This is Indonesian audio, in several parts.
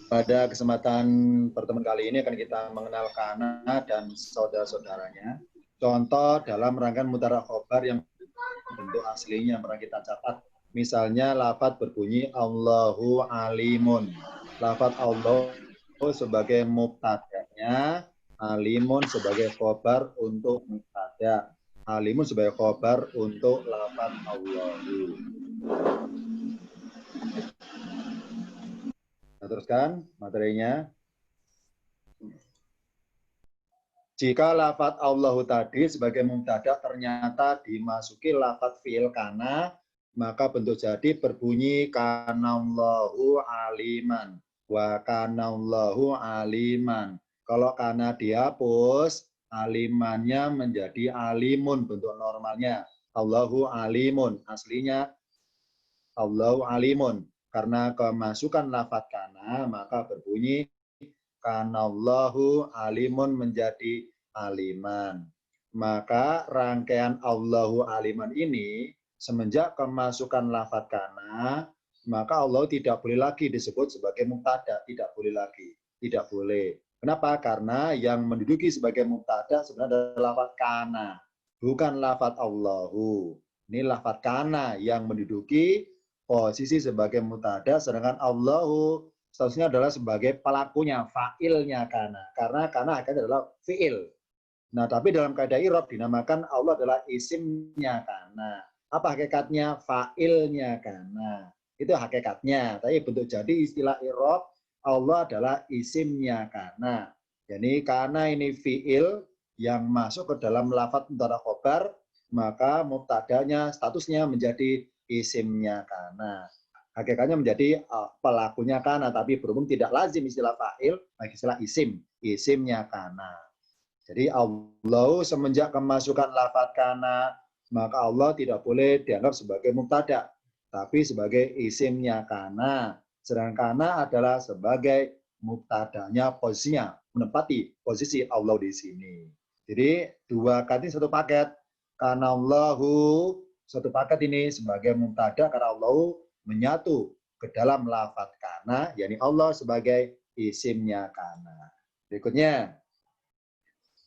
Pada kesempatan pertemuan kali ini akan kita mengenal kana dan saudara-saudaranya. Contoh dalam rangkaian mudzakarah khobar yang bentuk aslinya pernah kita catat. Misalnya lafadz berbunyi Allahu alimun. Lafadz Allah sebagai mubtada'nya, alimun sebagai khobar untuk mubtada. Alimun sebagai khobar untuk lafadz Allahu. Nah, teruskan materinya. Jika lafadz Allahu tadi sebagai mubtada ternyata dimasuki lafadz fi'il kana, maka bentuk jadi berbunyi kanallahu aliman. Wa kanallahu aliman. Kalau kana dihapus, alimannya menjadi alimun bentuk normalnya. Allahu alimun. Aslinya Allahu alimun. Karena kemasukan lafadz kana, maka berbunyi kanallahu alimun menjadi aliman. Maka rangkaian Allahu aliman ini semenjak kemasukan lafadz kana, maka Allah tidak boleh lagi disebut sebagai mubtada, tidak boleh lagi, tidak boleh. Kenapa? Karena yang menduduki sebagai mubtada sebenarnya adalah lafadz kana, bukan lafadz Allahu. Ini lafadz kana yang menduduki posisi sebagai mubtada, sedangkan Allahu statusnya adalah sebagai pelakunya, fa'ilnya kana. Karena kana akan adalah fi'il. Nah, tapi dalam kaidah i'rab dinamakan Allah adalah isimnya kana. Apa hakikatnya? Fa'ilnya kana. Itu hakikatnya. Tapi bentuk jadi istilah i'rab Allah adalah isimnya kana. Jadi kana ini fi'il yang masuk ke dalam lafadz mubtada khobar, maka mubtadanya statusnya menjadi isimnya kana. Hakikatnya menjadi pelakunya kana, tapi berhubung tidak lazim istilah fa'il, bagi istilah isim, isimnya kana. Jadi Allah semenjak kemasukan lafadz kana, maka Allah tidak boleh dianggap sebagai mubtada, tapi sebagai isimnya kana. Sedangkan kana adalah sebagai mubtadanya, posisinya, menempati posisi Allah di sini. Jadi dua kata satu paket. Karena Allahu satu paket ini sebagai mubtada karena Allah menyatu ke dalam lafadz kana, yakni Allah sebagai isimnya kana. Berikutnya,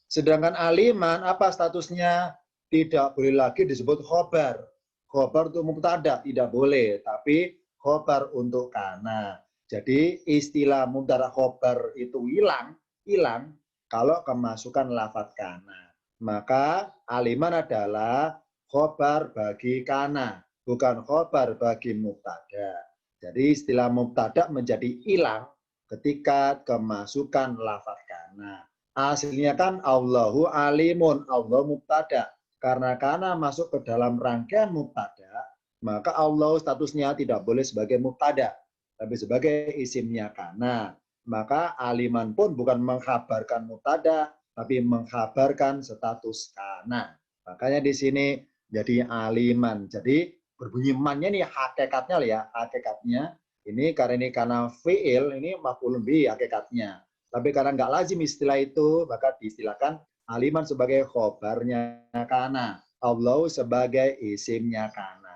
sedangkan aliman apa statusnya? Tidak boleh lagi disebut khobar. Khobar untuk mubtada tidak boleh, tapi khobar untuk kana. Jadi istilah mubtada khobar itu hilang kalau kemasukan lafadz kana. Maka aliman adalah khobar bagi kana, bukan khobar bagi mubtada. Jadi istilah mubtada menjadi hilang ketika kemasukan lafadz kana. Aslinya kan Allahu alimun, Allah mubtada. Karena kana masuk ke dalam rangkaian mubtada, maka Allah statusnya tidak boleh sebagai mubtada, tapi sebagai isimnya kana. Maka aliman pun bukan mengkhabarkan mubtada, tapi mengkhabarkan status kana. Makanya di sini jadi aliman. Jadi berbunyi mannya nih hakikatnya ya, hakikatnya ini karena fi'il ini maf'ulun bi hakikatnya. Tapi karena nggak lazim istilah itu, maka diistilahkan aliman sebagai khobarnya kana, Allah sebagai isimnya kana.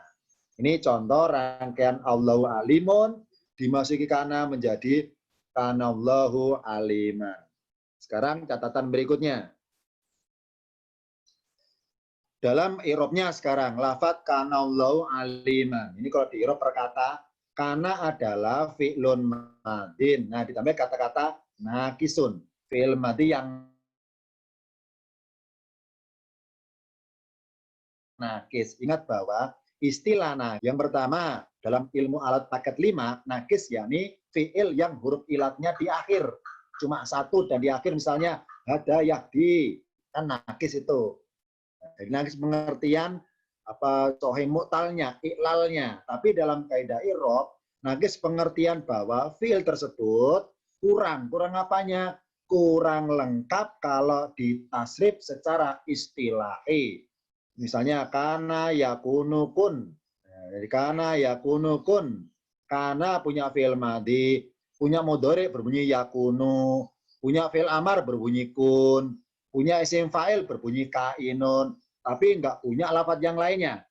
Ini contoh rangkaian Allahu alimun dimasuki kana menjadi kanallahu aliman. Sekarang catatan berikutnya. Dalam i'rabnya sekarang, lafadz kanallahu aliman. Ini kalau di i'rab perkata, kana adalah fi'lun madin. Nah, ditambah kata-kata nakisun. Fi'il madhi yang nakis. Ingat bahwa istilah nakis yang pertama dalam ilmu alat paket 5, nakis yakni fi'il yang huruf ilatnya di akhir. Cuma satu dan di akhir misalnya hada yahdi. Kan nakis itu. Jadi nakis pengertian apa sohih mu'talnya, iklalnya. Tapi dalam kaidah i'rab, nakis pengertian bahwa fi'il tersebut kurang apanya? Kurang lengkap kalau ditasrif secara istilahi. Misalnya kana yakunu kun. Jadi kana yakunu kun. Kana punya fi'il madhi, punya mudhari berbunyi yakunu, punya fi'il amar berbunyi kun, punya isim fa'il berbunyi kainun, tapi nggak punya lafadz yang lainnya.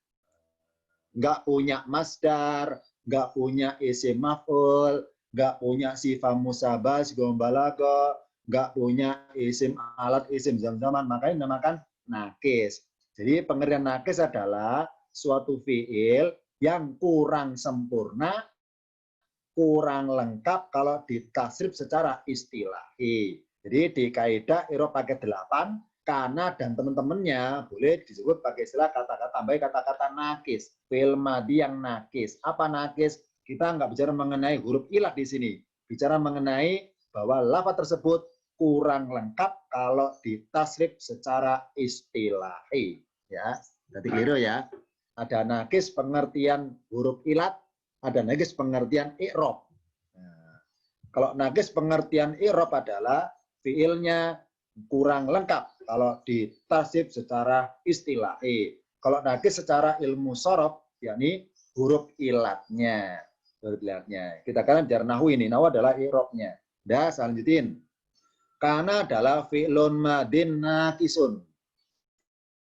Nggak punya masdar, nggak punya isim maf'ul, nggak punya sifat musabah, sigombalago, nggak punya isim alat, isim zaman, makanya dinamakan nakis. Jadi pengertian nakis adalah suatu fiil yang kurang sempurna, kurang lengkap kalau ditasrif secara istilahi. Jadi di kaidah Eropa pakai 8, Kana dan teman-temannya boleh disebut pakai istilah kata-kata tambah kata-kata nakis, fi'il madhi yang nakis. Apa nakis? Kita nggak bicara mengenai huruf ilah di sini, bicara mengenai bahwa lafaz tersebut kurang lengkap kalau ditasrif secara istilahi. Ya, jadi keliru ya. Ada nakis pengertian huruf ilat, ada nakis pengertian i'rab. Nah, kalau nakis pengertian i'rab adalah fiilnya kurang lengkap kalau ditasib secara istilahi. Kalau nakis secara ilmu sorof, yakni huruf ilatnya. Huruf ilatnya. Kita kan bicara nahu ini, nahu adalah i'rabnya. Dah, selanjutin. Karena adalah fi'lun madin nakisun.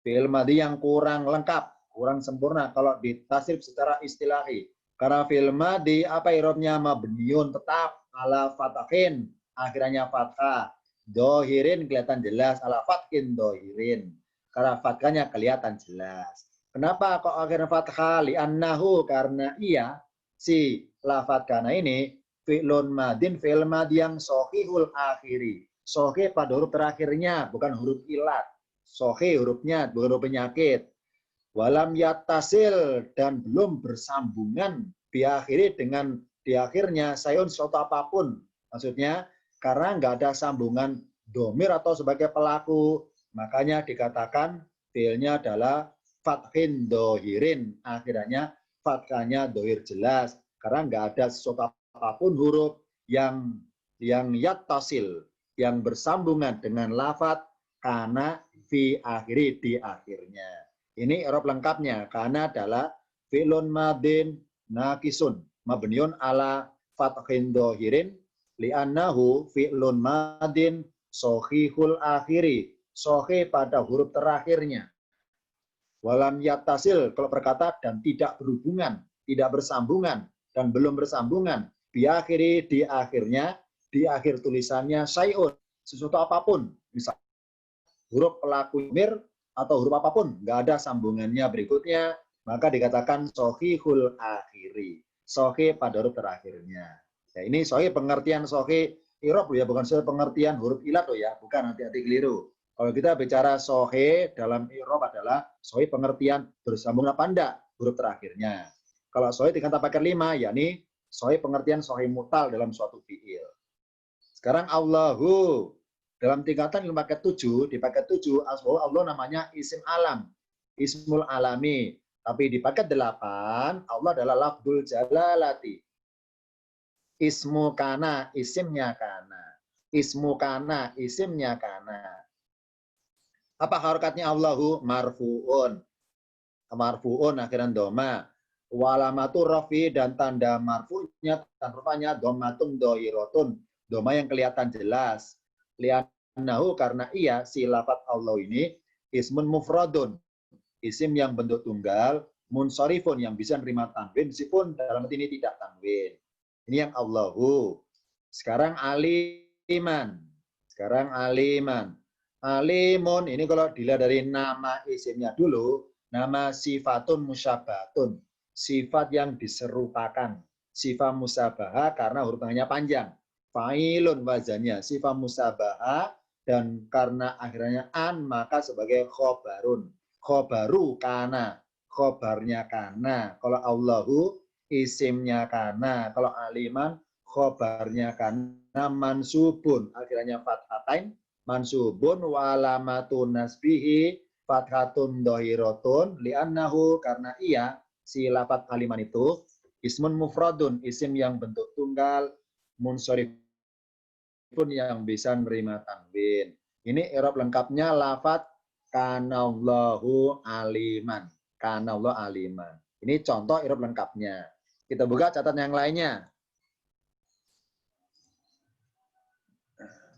Fi'il madhi yang kurang lengkap, kurang sempurna kalau ditasrif secara istilahi. Karena fi'il madhi apa i'rabnya mabniun tetap ala fatahin, akhirnya fathah. Dohirin kelihatan jelas, ala fathin dohirin. Karena fathahnya kelihatan jelas. Kenapa kok akhirnya fathah? Li'annahu karena ia si lafadz kana ini fi'lun madin fi'il madhi yang sohihul akhiri. Sohih pada huruf terakhirnya, bukan huruf ilat. Sohi hurufnya bukan huruf penyakit. Walam yatasil dan belum bersambungan diakhiri dengan di akhirnya sayun suatu apapun. Maksudnya karena nggak ada sambungan domir atau sebagai pelaku, makanya dikatakan fiilnya adalah fathin dohirin. Akhirnya fathahnya dohir jelas karena nggak ada sesuatu apapun huruf yang yattasil yang bersambungan dengan lafadz karena fi akhiri di akhirnya. Ini i'rab lengkapnya. Karena adalah fi'lun madin nakisun mabniun ala fathin dohirin li'annahu fi'lun madin sohihul akhiri. Sohih pada huruf terakhirnya. Walam yattasil kalau berkata dan tidak berhubungan, tidak bersambungan dan belum bersambungan. Di akhiri di akhirnya, di akhir tulisannya sayun, sesuatu apapun. Misalnya huruf pelaku mir atau huruf apapun, nggak ada sambungannya berikutnya, maka dikatakan sohihul akhiri. Sohih pada huruf terakhirnya. Ya, ini sohih pengertian sohih irob ya, bukan sohih pengertian huruf ilat loh ya, bukan, hati-hati keliru. Kalau kita bicara sohih dalam irob adalah sohih pengertian bersambung apa enggak huruf terakhirnya. Kalau sohih dengan pakai 5, yakni sohih pengertian sohih mutal dalam suatu fiil. Sekarang Allahu dalam tingkatan yang paket 7, di paket 7 Allah namanya isim alam, ismul alami. Tapi di paket 8 Allah adalah lafdzul jalalati. Ismu kana, isimnya kana. Ismu kana, isimnya kana. Apa harokatnya Allahu? Marfu'un. Marfu'un akhiran doma. Walamatu rafi dan tanda marfu'nya, tanda rupanya domatun dohirotun. Doma yang kelihatan jelas. Li'annahu karena ia si lafadz Allah ini ismun mufradun, isim yang bentuk tunggal, munsharifun yang bisa menerima tanwin meskipun dalam ini tidak tanwin. Ini yang Allahu. Sekarang aliman. Sekarang aliman. Alimun ini kalau dilihat dari nama isimnya dulu, nama sifatun musyabatun, sifat yang diserupakan. Sifat musabaha karena huruf tengahnya panjang. Fa'ilun wazannya sifat musabaha dan karena akhirnya an maka sebagai khobarun. Khobaru kana, khobarnya kana. Kalau Allahu isimnya kana. Kalau aliman khobarnya kana mansubun. Akhirnya fathatain mansubun wa alamatun nasbihi fathatun dohirotun li'annahu karena ia si lafadz aliman itu ismun mufradun isim yang bentuk tunggal munsharif pun yang bisa menerima tanwin. Ini i'rab lengkapnya lafadz kanallahu aliman. Kanallahu aliman. Ini contoh i'rab lengkapnya. Kita buka catatan yang lainnya.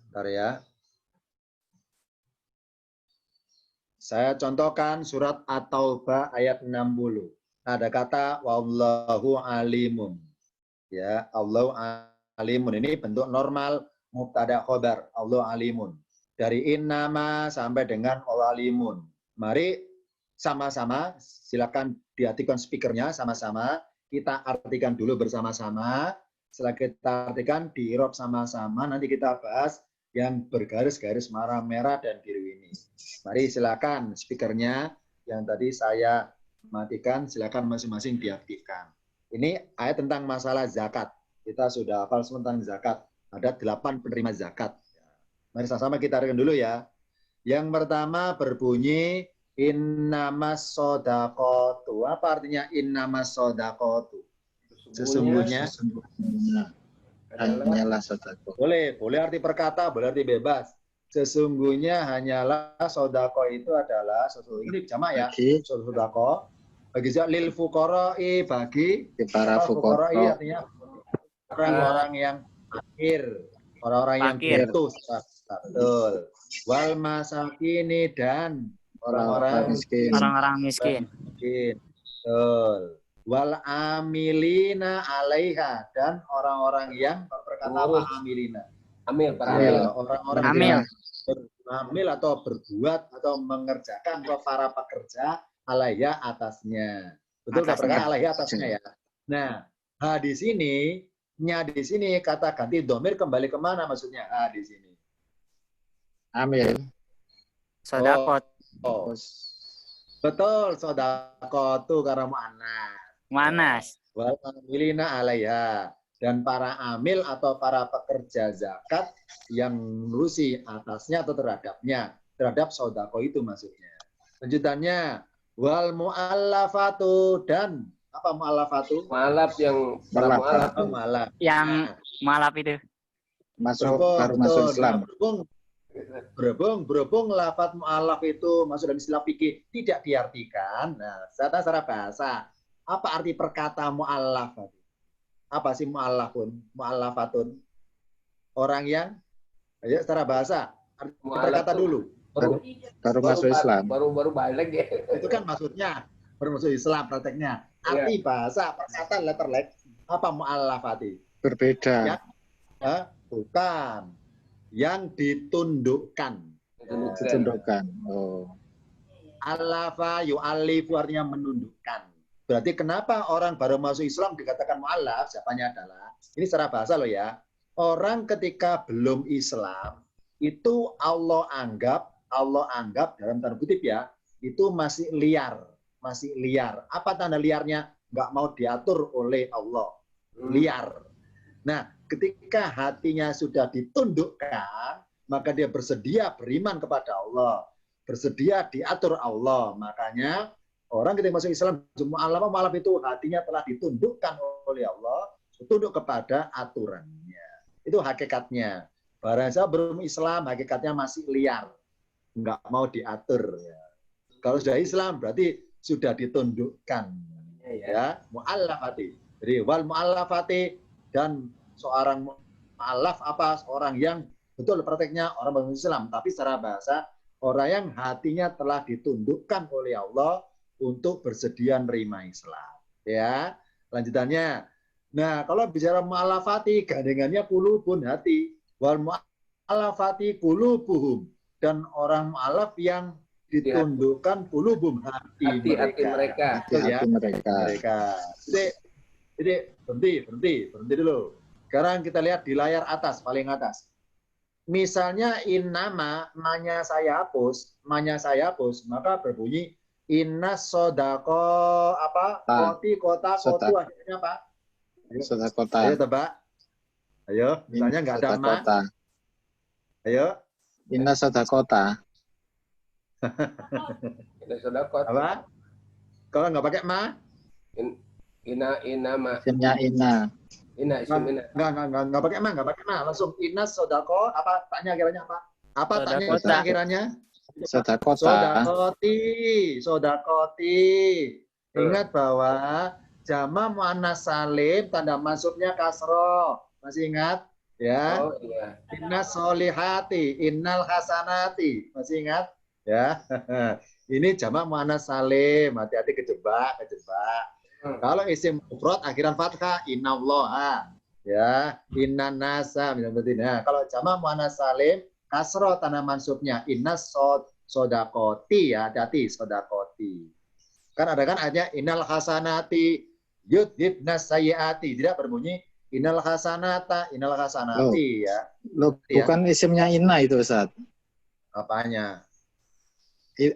Bentar ya. Saya contohkan surat At-Taubah ayat 60. Ada kata wallahu alimun. Ya, Allahu alimun ini bentuk normal mubtada khobar. Allah alimun. Dari innama sampai dengan Allah alimun. Mari sama-sama, silakan diartikan speakernya sama-sama. Kita artikan dulu bersama-sama. Setelah kita artikan, di-irop sama-sama. Nanti kita bahas yang bergaris-garis merah dan biru ini. Mari silakan speakernya yang tadi saya matikan, silakan masing-masing diaktifkan. Ini ayat tentang masalah zakat. Kita sudah hafal tentang zakat. Ada 8 penerima zakat. Mari sama-sama kita artikan dulu ya. Yang pertama berbunyi innamas shadaqatu. Apa artinya innamas shadaqatu? Sesungguhnya hanyalah sedekah. Boleh arti perkata, boleh arti bebas. Sesungguhnya hanyalah sodako itu adalah ini jamak ya. Sodako bagi lil fuqara'i bagi para fuqara'i artinya orang-orang yang fakir, orang-orang yang butuh. Betul. Wal masakini dan orang-orang miskin. Orang-orang miskin. Betul. Wal amilina alaiha dan orang-orang yang berkata amilina. Orang-orang yang amil atau berbuat atau mengerjakan atau para pekerja alaiha atasnya. Betul nggak perkara alaiha atasnya ya. Nah, di sini kata ganti domir kembali kemana maksudnya? Di sini. Amil. Sodakot. Betul, sodakot itu karena Mu'annas. Wal amilina alaiha dan para amil atau para pekerja zakat yang ngurusi atasnya atau terhadap sodako itu maksudnya. Lanjutannya wal mu'allafatu dan apa mu'allafatu? Mu'allaf yang mu'allaf. Yang mu'allaf itu Masuk Islam. Berhubung lafaz mu'allaf itu masuk dalam istilah fikih tidak diartikan. Nah, secara bahasa apa arti perkata mu'allaf? Apa sih mu'allafun? Mu'allafatun. Orang yang secara bahasa perkata dulu. Baru masuk Islam. Baru balik ya. Itu kan maksudnya baru masuk Islam prakteknya. Arti bahasa perkataan letterlek apa mu'allafati? Berbeda. Bukan. Yang ditundukkan. Ditundukkan. Oh. Allafa yu'allifu artinya menundukkan. Berarti kenapa orang baru masuk Islam dikatakan mu'allaf? Jawabannya adalah, ini secara bahasa loh ya, orang ketika belum Islam, itu Allah anggap dalam tanda kutip ya, itu masih liar. Apa tanda liarnya? Nggak mau diatur oleh Allah. Liar. Nah, ketika hatinya sudah ditundukkan, maka dia bersedia beriman kepada Allah. Bersedia diatur Allah. Makanya, orang ketika masuk Islam, mu'allaf itu hatinya telah ditundukkan oleh Allah, tunduk kepada aturannya. Itu hakikatnya. Barang saya belum Islam, hakikatnya masih liar. Nggak mau diatur. Ya. Kalau sudah Islam, berarti sudah ditundukkan. Ya, mu'allafati. Jadi, wal mu'allafati dan seorang mu'allaf apa? Seorang yang betul prakteknya orang belum Islam. Tapi secara bahasa, orang yang hatinya telah ditundukkan oleh Allah untuk bersedia menerima Islam. Ya, lanjutannya. Nah, kalau bicara mu'allafati, gandengannya qulubun hati. Wal mu'allafati qulubuhum. Dan orang mu'allaf yang ditundukkan qulubum hati mereka. Jadi berhenti dulu. Sekarang kita lihat di layar atas, paling atas. Misalnya innama, ma-nya saya hapus, maka berbunyi inna sodako apa? Kota, kotu akhirnya apa? Sodakota. Ayo tebak. Ayo, misalnya nggak ada ma. Ayo. Inna sodakota. Inna sodakota. Apa? Kalau nggak pakai ma? Ina ma. Isimnya Inna. Nggak pakai ma. Langsung inna sodako. Apa tanya kiranya apa? Apa tanya kiranya? Sodakota. Sodakoti. Ingat bahwa jama muannas salim tanda masuknya kasroh. Masih ingat? Ya. Oh, iya. Inna solihati, innal hasanati. Masih ingat? Ya. Ini jama muannas salim. Hati-hati kejebak. Kalau isim mufrad akhiran fathah, innallaha. Ya, inna nasa nah, kalau jamak muannas salim kasro tanah mansubnya inna sodakoti ya, hati-hati sodakoti. Kan ada kan ayatnya innal hasanati yudhibna sayyiati, tidak berbunyi innal hasanati ya. Loh, Ya. bukan isimnya inna itu Ustaz. Apanya?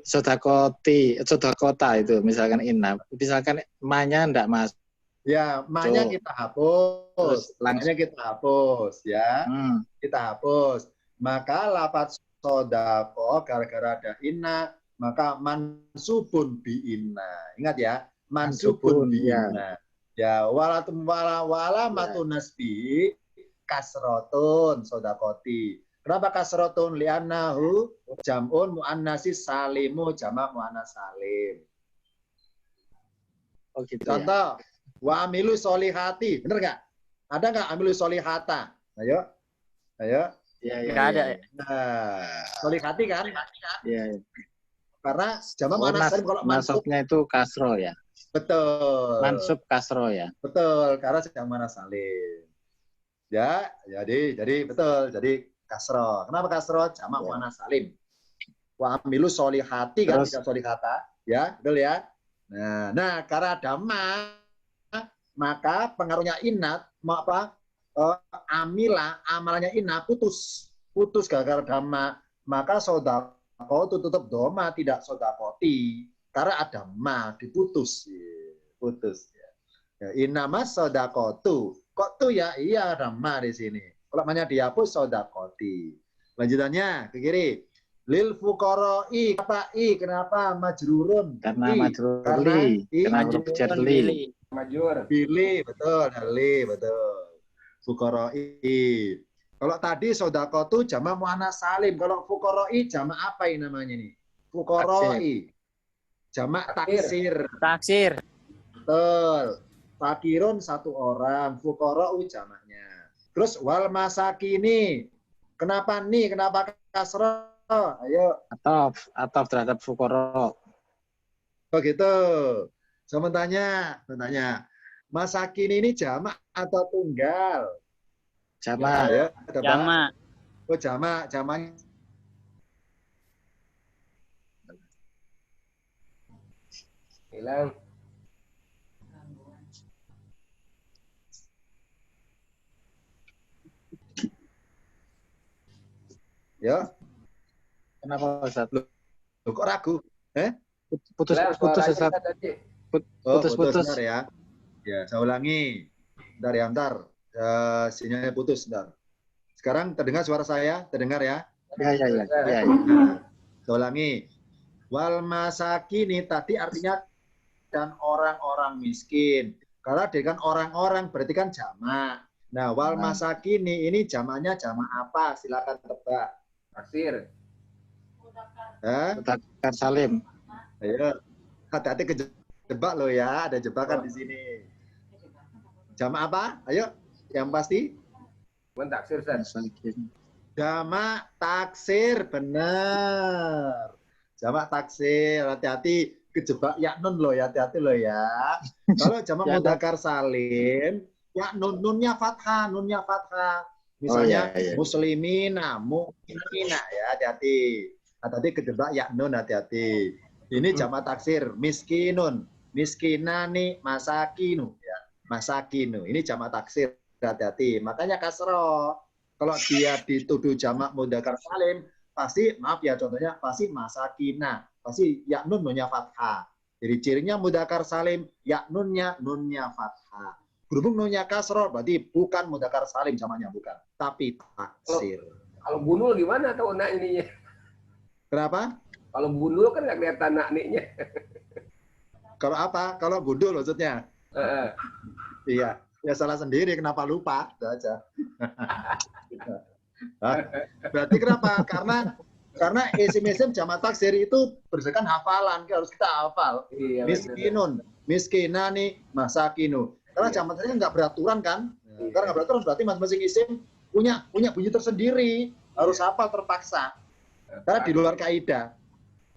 Sodakota itu misalkan inna. Misalkan ma-nya enggak masuk. Ya, ma-nya kita hapus. Terus langsung. Ma-nya kita hapus ya. Kita hapus. Maka lafaz sodako gara-gara ada inna, maka mansubun bi inna. Ingat ya, mansubun bi inna. Ya, walamatun nasbi kasrotun sodakoti. Kenapa kasrotun? Li'annahu jam'un mu'annasi salimu, jamak mu'annas salim. Oh gitu. Contoh, wa amilu solihati. Bener nggak? Ada nggak amilu solihata? Ayo. Iya. Nggak ada. Nah, solihati kan? Iya. Karena jamak mu'annas salim kalau mansub. Mansubnya itu kasro ya. Betul. Mansub kasro ya. Betul, karena jamak mu'annas salim. Ya, jadi betul. Jadi kasro. Kenapa kasro? Jamak mu'annas salim. Wa amilu solihati kan, tidak solihata. Ya, betul ya. Nah, karena ada ma, maka pengaruhnya inat, amalannya inat putus gara-gara dhamma. Maka sodako itu tutup doma, tidak sodakoti. Karena ada ma, putus. Ya, inama sodakotu. Kok tuh ya? Iya ada ma di sini. Kalau namanya dihapus sodakoti. Lanjutannya ke kiri. Lil fuqara'i, kenapa majrurun? Karena majrurli, karena huruf jar li. Majur. Pilih, betul, li, betul. Fuqara'i. Kalau tadi sodakotu jamak muannas salim. Kalau fuqara'i jamak apa ini namanya nih? Fuqara'i. Jamak taksir. Taksir. Betul. Fakirun satu orang, fuqara'u jamaknya. Terus wal masakini. Kenapa nih? Kenapa kasrah? Ayo. Ataf terhadap fuqara. Oh gitu. Saya tanya. Masakin ini jamak atau tunggal? Jamak. Ya, Jamak. Oh jamak. Hilang. Ya. Kenapa Ustaz? Loh, kok ragu? Putus Ustaz. Putus. Bentar ya. Ya, saya ulangi. Bentar. Sinyalnya putus, bentar. Sekarang terdengar suara saya? Terdengar ya? Ya. Nah, saya ulangi. Wal masakini tadi artinya dan orang-orang miskin. Karena dengan orang-orang berarti kan jamak. Nah, wal masakini ini jamaknya jamak apa? Silakan tebak. Taksir. Mudzakkar salim. Ayo, hati-hati kejebak loh ya, ada jebakan di sini. Jamak apa? Ayo, yang pasti. Bukan taksir, Ustaz. Jamak taksir, benar. Jamak taksir, hati-hati kejebak yaknun loh ya, hati-hati loh ya. Kalau jamak mudzakkar salim, ya nunnya fathah. Misalnya muslimina, mu'minina ya, hati-hati. Hati-hati kejebak yaknun, hati-hati. Ini jamak taksir, miskinun, miskinani, masakinu ya. Masakinu. Ini jamak taksir, hati-hati. Makanya kasroh. Kalau dia dituduh jamak mudzakkar salim, pasti maaf ya contohnya pasti masakina, pasti yaknun nunnya fathah. Jadi cirinya mudzakkar salim, yaknunnya nunnya fathah. Berhubung nunnya kasroh, berarti bukan mudzakkar salim jamaknya, bukan, tapi taksir. Kalau bunul gimana tahu nak ininya? Kenapa? Kalau bunul kan nggak kelihatan nak niknya. Kalau apa? Kalau gundul maksudnya? Iya. Ya salah sendiri, kenapa lupa? Itu aja. Berarti kenapa? Karena isim-isim jamak taksir itu berdasarkan hafalan, harus kita hafal. Iya, Miskinun, miskinani, masakinu. Karena jamak taksir nggak beraturan kan? Karena nggak beraturan berarti masing-masing isim punya bunyi tersendiri, harus hafal terpaksa. Karena di luar kaidah.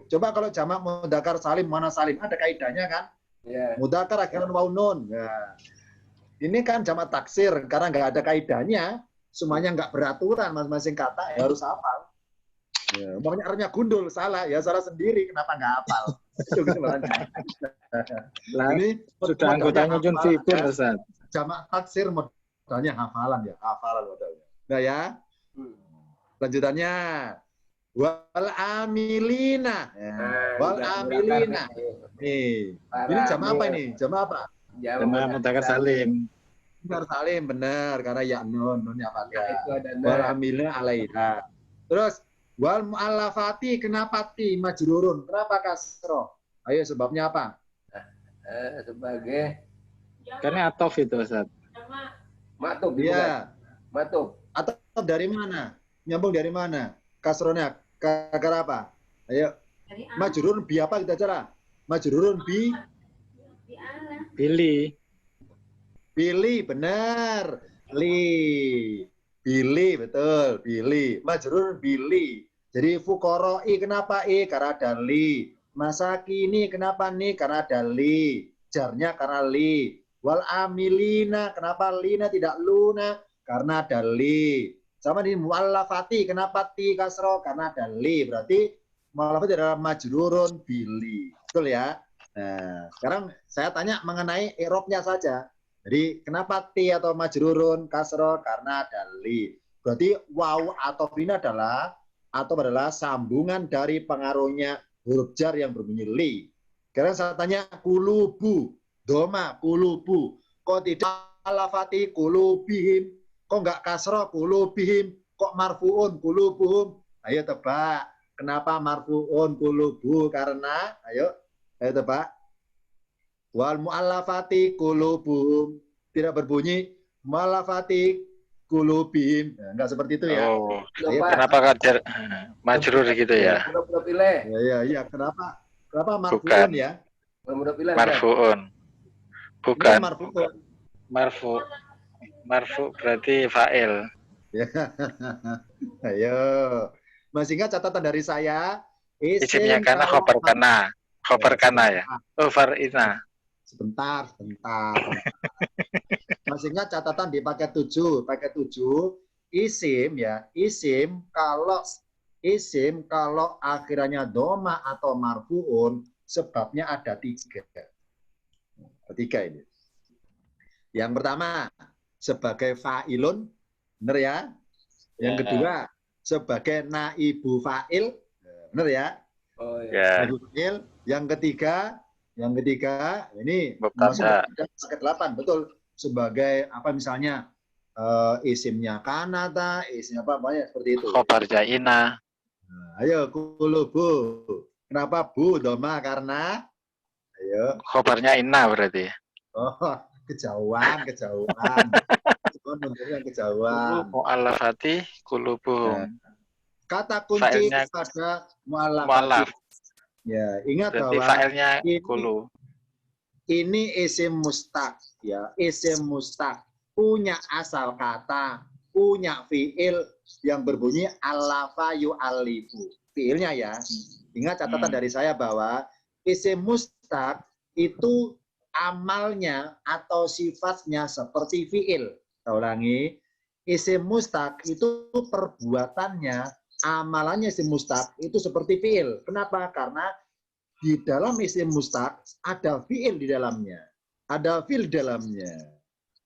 Coba kalau jamak mudzakkar salim, mana salim ada kaidahnya kan? Yeah. Mudzakkar akhiran waw nun. Ya. Ini kan jamak taksir, karena nggak ada kaidahnya, semuanya nggak beraturan, masing-masing kata ya harus hafal. Ya, umpamanya artinya gundul, salah, ya salah sendiri, kenapa nggak hafal? Itu kesimpulannya. Lah, Ini sudah modalnya anggotanya Nyun hafalan, Fipun, ya. Ustaz. Jamak taksir modalnya hafalan ya, hafalan modalnya. Nah ya, Hmm. lanjutannya wal amilina. Ya, wal Udah amilina. menggunakan Nih, para ini jamak apa amil. ini? Jamak apa? Jamaah Mudzakkar Salim. Benar salim, benar, karena ya nunnya Nah, pada. itu ada Wal nah. amilina alaiha. Terus wal mu'allafati kenapa ti majrurun? Kenapa kasroh? Ayo sebabnya apa? Sebagai Karena atof itu, Ustaz. maktub itu kan. Iya. Maktub. Atau dari mana? Nyambung dari mana? Kasrohnya gara apa? Ayo. Majrurun bi apa kita cara? Majrurun bi Pilih. pilih, benar. Li. Pilih, betul. Pilih. Majrurun bili. Jadi fukoroi kenapa i? Karena ada li. Masakini kenapa nih? Karena ada li. Jarnya karena li. Wal amilina kenapa lina tidak luna? Karena ada li. Sama di muallafati kenapa ti kasro? Karena ada li. Berarti muallafati adalah majrurun bili. Betul ya? Nah, sekarang saya tanya mengenai i'rabnya saja. Jadi kenapa ti atau majrurun kasro? Karena ada li. Berarti waw atau ini adalah sambungan dari pengaruhnya huruf jar yang berbunyi li. Sekarang saya tanya kulubu, doma kulubu. Kok tidak alafati kulubihim? Kok nggak kasro kulubihim? Kok marfuun kulubuhum? Ayo tebak. Kenapa marfuun kulubu? Karena ayo tebak. Wal mu'allafati kulubuhum. Tidak berbunyi mu'allafati kulubihim. Nah, enggak seperti itu ya. Oh, Ayo, kenapa kajar majrur gitu ya? Mudah pilih. Iya. Kenapa marfuun Bukan. ya? Mudah pilih. Marfuun. Ini Bukan. marfuun. Marfu berarti fa'il. Ya. Ayo. Masih ingat catatan dari saya? Isimnya karena khobar kana. Khobar kana ya. Oh, far'ina. Sebentar. Masih ingat catatan di paket 7. Paket 7 isim ya. Isim kalau akhirnya doma atau marfuun sebabnya ada 3. 3 ini. Yang pertama sebagai fa'ilun, benar ya? Yang kedua sebagai naibu fa'il, benar ya? Oh Ya. Naibu fa'il. Yang ketiga ini masuk Mubtada. paket 8, betul. Sebagai apa misalnya isimnya kanata, isimnya apa banyak seperti itu. Khobar jaina. Nah, ayo kulubu. Kenapa bu doma? Karena ayo. Khobarnya inna berarti. Oh, kejauhan. Menunjukkan kejauhan. Mu'allafati kulubuhum. Kata kunci Fa'ilnya pada mu'allaf. mu'allafati. Ya, ingat Berarti bahwa fa'ilnya kulu. ini isim mustaq ya, isim mustaq punya asal kata, punya fiil yang berbunyi allafa yu'allifu. Fiilnya ya. Ingat catatan dari saya bahwa isim mustaq itu amalnya atau sifatnya seperti fiil. Saya ulangi, isim mustaq itu perbuatannya, amalannya isim mustaq itu seperti fiil. Kenapa? Karena di dalam isim mustaq ada fiil di dalamnya. Ada fiil di dalamnya.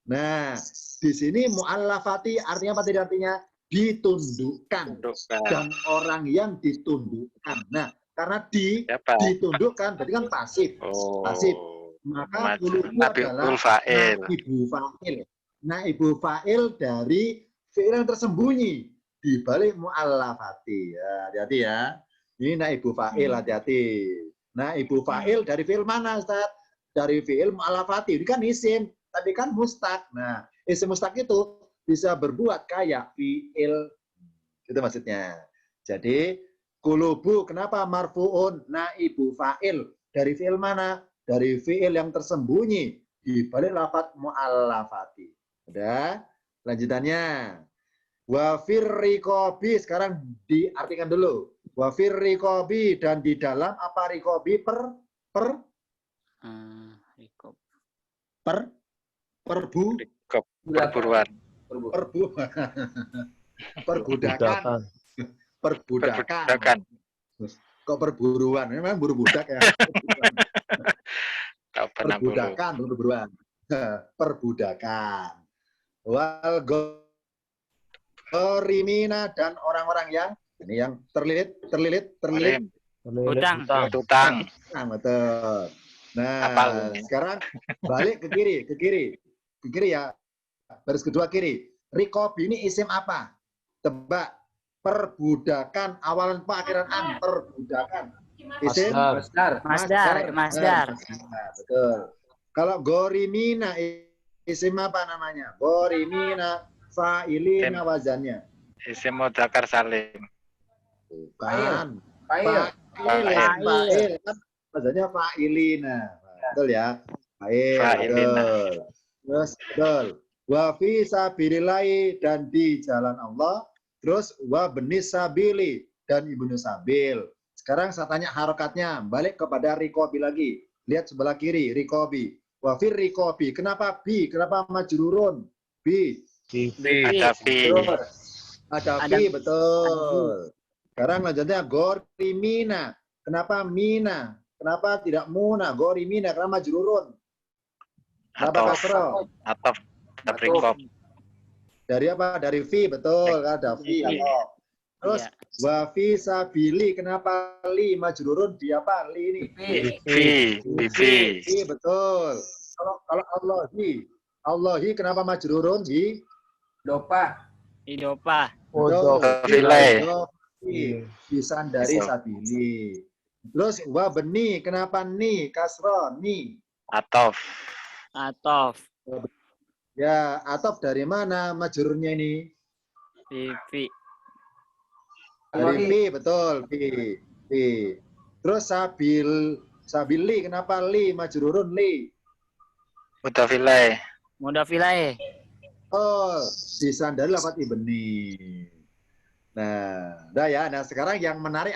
Nah, di sini mu'allafati artinya apa tidak artinya? Ditundukkan. Dan orang yang ditundukkan. Nah, karena ditundukkan berarti kan pasif. Pasif. Maka kulubu adalah naibu fa'il. Naibu fa'il dari fiil yang tersembunyi di balik mu'allafati. Ya, hati-hati ya. Ini naibu fa'il, hati-hati. Nah, ibu fa'il dari fi'il mana, Ustaz? Dari fi'il mu'allafati. Ini kan isim, tapi kan mustaq. Nah, isim mustaq itu bisa berbuat kayak fi'il. Itu maksudnya. Jadi, kulubu, kenapa marfu'un? Nah, ibu fa'il. Dari fi'il mana? Dari fi'il yang tersembunyi di balik lafaz mu'allafati. Udah? Lanjutannya. Wa firriqobi, sekarang diartikan dulu. Wa firriqobi, dan di dalam apa riqobi per Perbu, Perburuan. perbu, perbudakan, perbudakan. Perbudakan. Kok perburuan? Memang buru budak ya. Kapan buru? Perbudakan, perburuan. Perbudakan. Wal gorimina dan orang-orang yang ini yang terlilit. Utang. Utang. Nah, betul. Nah, Kapal. sekarang balik ke kiri ya. Baris kedua kiri. Rikobi ini isim apa? Tebak. Perbudakan awalan akhiran an. Perbudakan. Isim Masdar. Masdar. Betul. Kalau gorimina isim apa namanya? Gorimina fa'ilina wazannya. Isim mudzakkar salim. Bukan. Fa'il. Fa'il kan wazannya fa'ilina. Betul ya? Fa'il. Fa'ilina. Betul. Terus betul. Wa fi sabilillahi dan di jalan Allah. Terus wa benis sabili dan ibnu sabil. Sekarang saya tanya harokatnya. Balik kepada rikobi lagi. Lihat sebelah kiri, rikobi. Wa fir rikobi. Kenapa bi? Kenapa majrurun? Bi. Ada fi. Terus ada fi, betul. Sekarang lanjutnya gorimina. Kenapa mina? Kenapa tidak muna? Gorimina. Kenapa majrurun? Kenapa kasro? Atau tabrikob. Dari apa? Dari fi, betul. Ada fi. Terus wa fi sabili. Kenapa li? Majrurun di apa? Li ini. Fi. Betul. Kalau Allahi kenapa majrurun di? Dopa. Idopa. Filai. Disandari sabili. Terus wa beni, kenapa ni? Kasro, ni. Atof. Ya, atof dari mana majrurnya ini? Pipi. Dari fi, betul. Fi. Terus sabili, kenapa li? Majrurun li. Mudafilai. Mudafilai. Oh, disandari lafaz ibni. Nah, dah ya. Nah, sekarang yang menarik.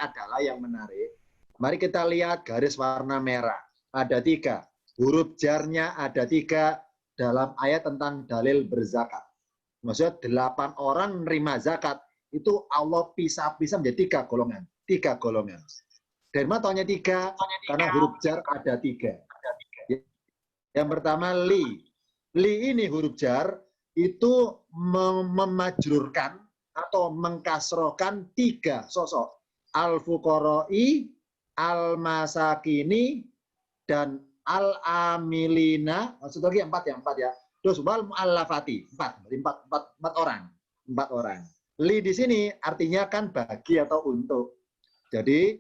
Mari kita lihat garis warna merah. Ada 3. Huruf jarnya ada 3 dalam ayat tentang dalil berzakat. Maksudnya 8 orang menerima zakat. Itu Allah pisah-pisah menjadi 3 golongan. 3 golongan. Dari mana taunya 3? Karena huruf jar ada 3. Yang pertama li. Li ini huruf jar itu memajrurkan atau mengkasrokan 3 sosok. Al-fuqara'i, al-masakini, dan al-amilina. Maksud lagi 4 ya. Terus wal mu'allafati. 4 orang. 4 orang. Li di sini artinya kan bagi atau untuk. Jadi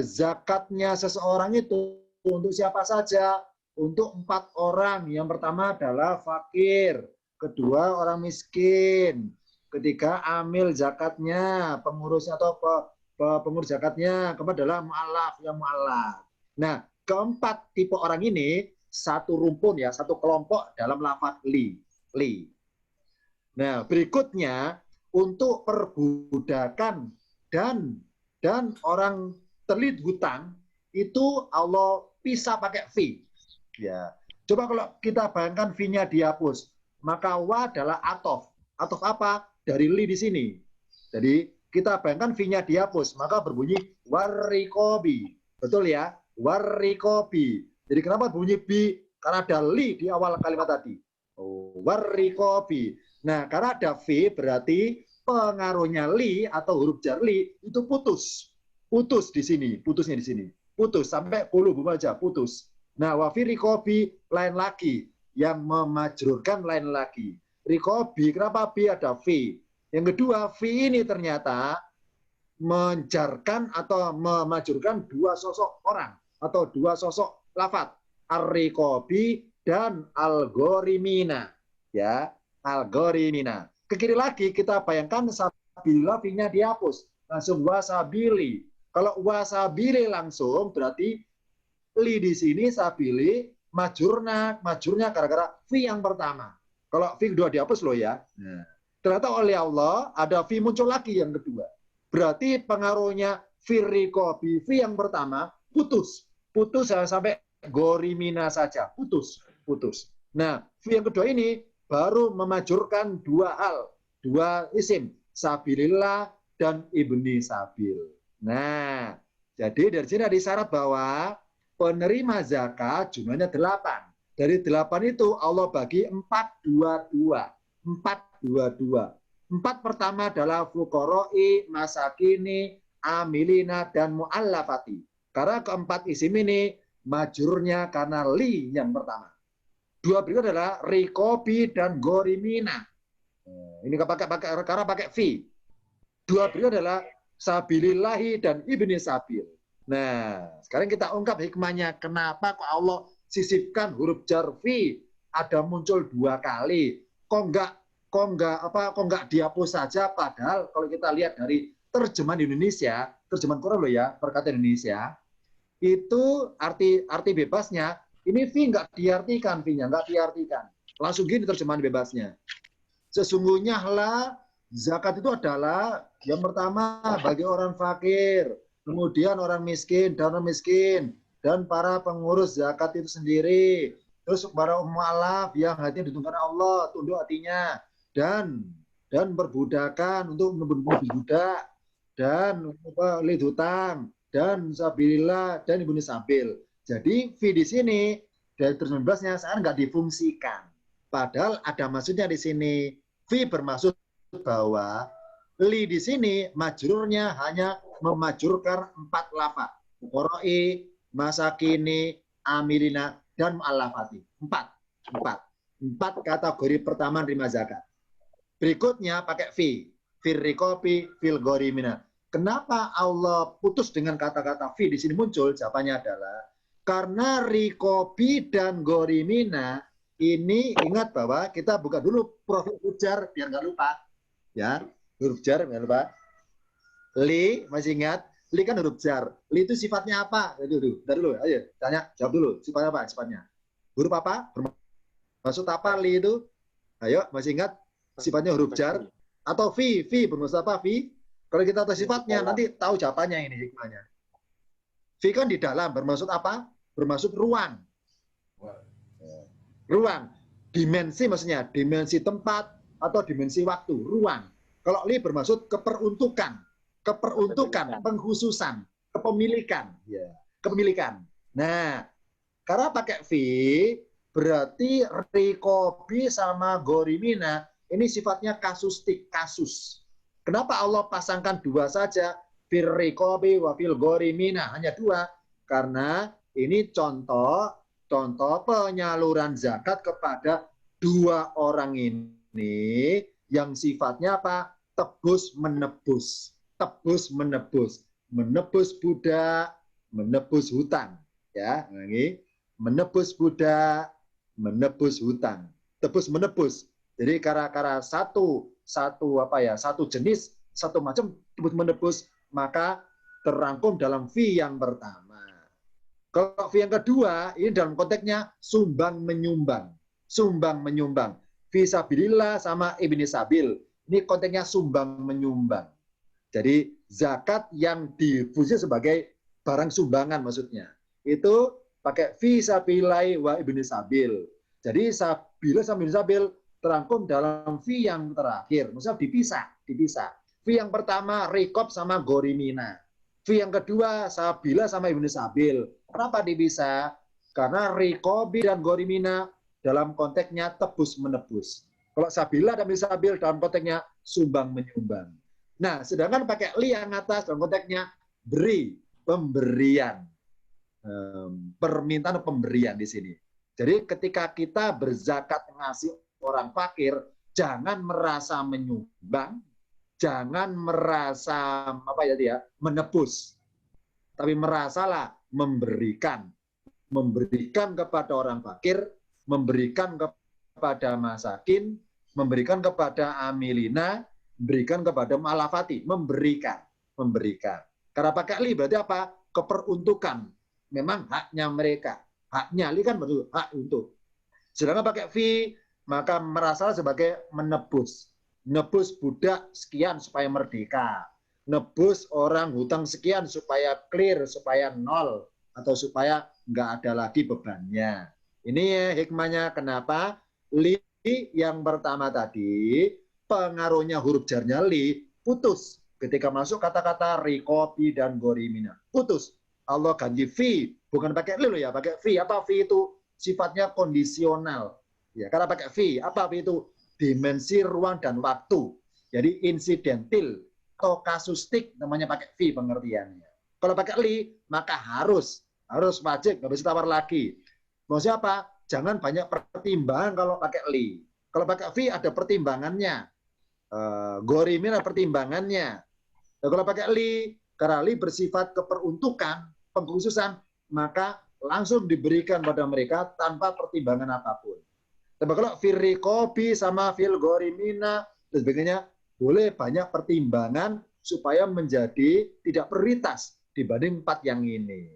zakatnya seseorang itu untuk siapa saja? Untuk 4 orang. Yang pertama adalah fakir. Kedua orang miskin. Ketiga amil zakatnya, pengurusnya atau pengurus zakatnya. Keempat adalah mu'allaf, yang mu'allaf. Nah, keempat tipe orang ini satu rumpun ya, satu kelompok dalam lafaz li. Nah, berikutnya untuk perbudakan dan orang terlilit hutang itu Allah pisah pakai fi. Ya. Coba kalau kita bayangkan fi-nya dihapus, maka wa adalah atof. Atof apa? Dari li di sini. Jadi kita bayangkan fi-nya dihapus, maka berbunyi warrikobi. Betul ya? Warrikobi. Jadi kenapa berbunyi bi? Karena ada li di awal kalimat tadi. Warrikobi. Nah, karena ada fi berarti pengaruhnya li atau huruf jar li itu putus. Putus di sini, putusnya di sini. Putus sampai qulubu aja, putus. Nah, wa fi rikobi lain lagi, yang memajrurkan lain lagi. Rikobi, kenapa bi ada fi? Yang kedua, fi ini ternyata menjarkan atau memajrurkan 2 sosok orang atau 2 sosok lafaz, ar-rikobi dan al-gorimina. Ya, al-gorimina. Ke kiri lagi kita bayangkan sabila fi-nya dihapus, langsung wasabili. Kalau wasabili langsung berarti li di sini sabili majurnya gara-gara fi yang pertama. Kalau fi kedua dihapus loh ya. Nah, ternyata oleh Allah ada fi muncul lagi yang kedua. Berarti pengaruhnya firrikobi fi yang pertama putus. Putus sampai gorimina saja. Putus. Nah, fi yang kedua ini baru memajurkan dua hal, dua isim, sabilillah dan ibni sabil. Nah, jadi dari sini ada isyarat bahwa penerima zakat jumlahnya 8. Dari 8 itu Allah bagi 4-2-2. 4-2-2. 4 pertama adalah fuqara'i, masakini, amilina, dan mu'allafati. Karena keempat isim ini majurnya karena li yang pertama. Dua berikut adalah rikobi dan gorimina. Ini karena pakai fi. Dua berikut adalah sabilillahi dan ibni sabil. Nah, sekarang kita ungkap hikmahnya. Kenapa kok Allah sisipkan huruf jar fi ada muncul 2 kali? Kok enggak dihapus saja? Padahal kalau kita lihat dari terjemahan Indonesia, terjemahan Quran loh ya, perkataan Indonesia, itu arti bebasnya ini fi enggak diartikan, fi-nya enggak diartikan. Langsung gini terjemahan bebasnya. Sesungguhnya lah zakat itu adalah yang pertama bagi orang fakir, kemudian orang miskin dan para pengurus zakat itu sendiri, terus para mu'alaf yang hatinya ditundukkan Allah, tunduk hatinya, dan perbudakan untuk memberi budak, dan lid hutang, dan sabilillah dan ibnu sabil. Jadi fi di sini dari terjemahan bebasnya saya nggak difungsikan. Padahal ada maksudnya di sini. Fi bermaksud bahwa li di sini majrurnya hanya memajurkan 4 lafaz. Fuqara'i, masakini, amilina, dan mu'allafati. 4 kategori pertama nerima zakat. Berikutnya pakai fi. Fil riqabi, fil gorimina. Kenapa Allah putus dengan kata-kata fi di sini muncul? Jawabannya adalah karena rikobi dan gorimina ini ingat bahwa kita buka dulu profil huruf jar biar nggak lupa. Ya, huruf jar biar lupa. Li masih ingat? Li kan huruf jar. Li itu sifatnya apa? Dulu, ayo tanya, jawab dulu. Sifatnya apa? Sifatnya huruf apa? Bermaksud apa li itu? Ayo, masih ingat? Sifatnya huruf jar atau fi bermaksud apa? Fi. Kalau kita tahu sifatnya nanti tahu jawabannya ini hikmahnya. Fi kan di dalam bermaksud apa? Bermaksud ruang. Ruang, dimensi maksudnya, dimensi tempat atau dimensi waktu, ruang. Kalau li bermaksud keperuntukan, pengkhususan, kepemilikan, ya, kepemilikan. Nah, karena pakai fi berarti rikobi sama gorimina ini sifatnya kasustik, kasus. Kenapa Allah pasangkan 2 saja? Fil rikobi wa fil gorimina, hanya 2. Karena ini contoh penyaluran zakat kepada 2 orang ini yang sifatnya apa? Tebus menebus. Menebus budak, menebus hutang. Ya, ini menebus budak, menebus hutang. Tebus menebus. Jadi karena satu jenis, satu macam tebus menebus, maka terangkum dalam fi yang pertama. Kalau fi yang kedua, ini dalam konteksnya sumbang menyumbang. Fi sabilillah sama ibni sabil. Ini konteksnya sumbang menyumbang. Jadi zakat yang difungsi sebagai barang sumbangan maksudnya. Itu pakai fi sabilillah wa ibni sabil. Jadi sabillah sama ibni sabil terangkum dalam fi yang terakhir. Maksudnya dipisah. Fi yang pertama rikob sama gorimina. Fi yang kedua sabillah sama ibni sabil. Kenapa dipisah? Karena rikobi dan gorimina dalam konteksnya tebus menebus. Kalau sabillah dan ibni sabil dalam konteksnya sumbang menyumbang. Nah, sedangkan pakai li yang atas dalam konteksnya beri, pemberian. Permintaan pemberian di sini. Jadi ketika kita berzakat ngasih orang fakir, jangan merasa menyumbang, jangan merasa menebus, tapi merasalah memberikan kepada orang fakir, memberikan kepada masakin, memberikan kepada amilina, memberikan kepada mu'allafati, memberikan. Karena pakai li berarti apa? Keperuntukan. Memang haknya mereka. Haknya li kan betul hak untuk. Sedangkan pakai fi maka merasa sebagai menebus. Nebus budak sekian supaya merdeka. Nebus orang hutang sekian supaya clear, supaya nol. Atau supaya nggak ada lagi bebannya. Ini ya hikmahnya kenapa li yang pertama tadi pengaruhnya huruf jarnya li putus ketika masuk kata-kata rikobi dan gorimina. Putus. Allah ganti fi, bukan pakai li loh ya, pakai fi. Apa fi itu? Sifatnya kondisional. Ya, karena pakai fi, apa fi itu? Dimensi ruang dan waktu. Jadi insidentil atau kasustik namanya pakai fi pengertiannya. Kalau pakai li, maka harus wajib, nggak bisa tawar lagi. Maksudnya apa? Jangan banyak pertimbangan kalau pakai li. Kalau pakai fi ada pertimbangannya. Gorimin ada pertimbangannya. Nah, kalau pakai li, karena li bersifat keperuntukan, pengkhususan, maka langsung diberikan pada mereka tanpa pertimbangan apapun. Tapi kalau fil riqabi sama fil gorimina dan sebagainya, boleh banyak pertimbangan supaya menjadi tidak prioritas dibanding 4 yang ini.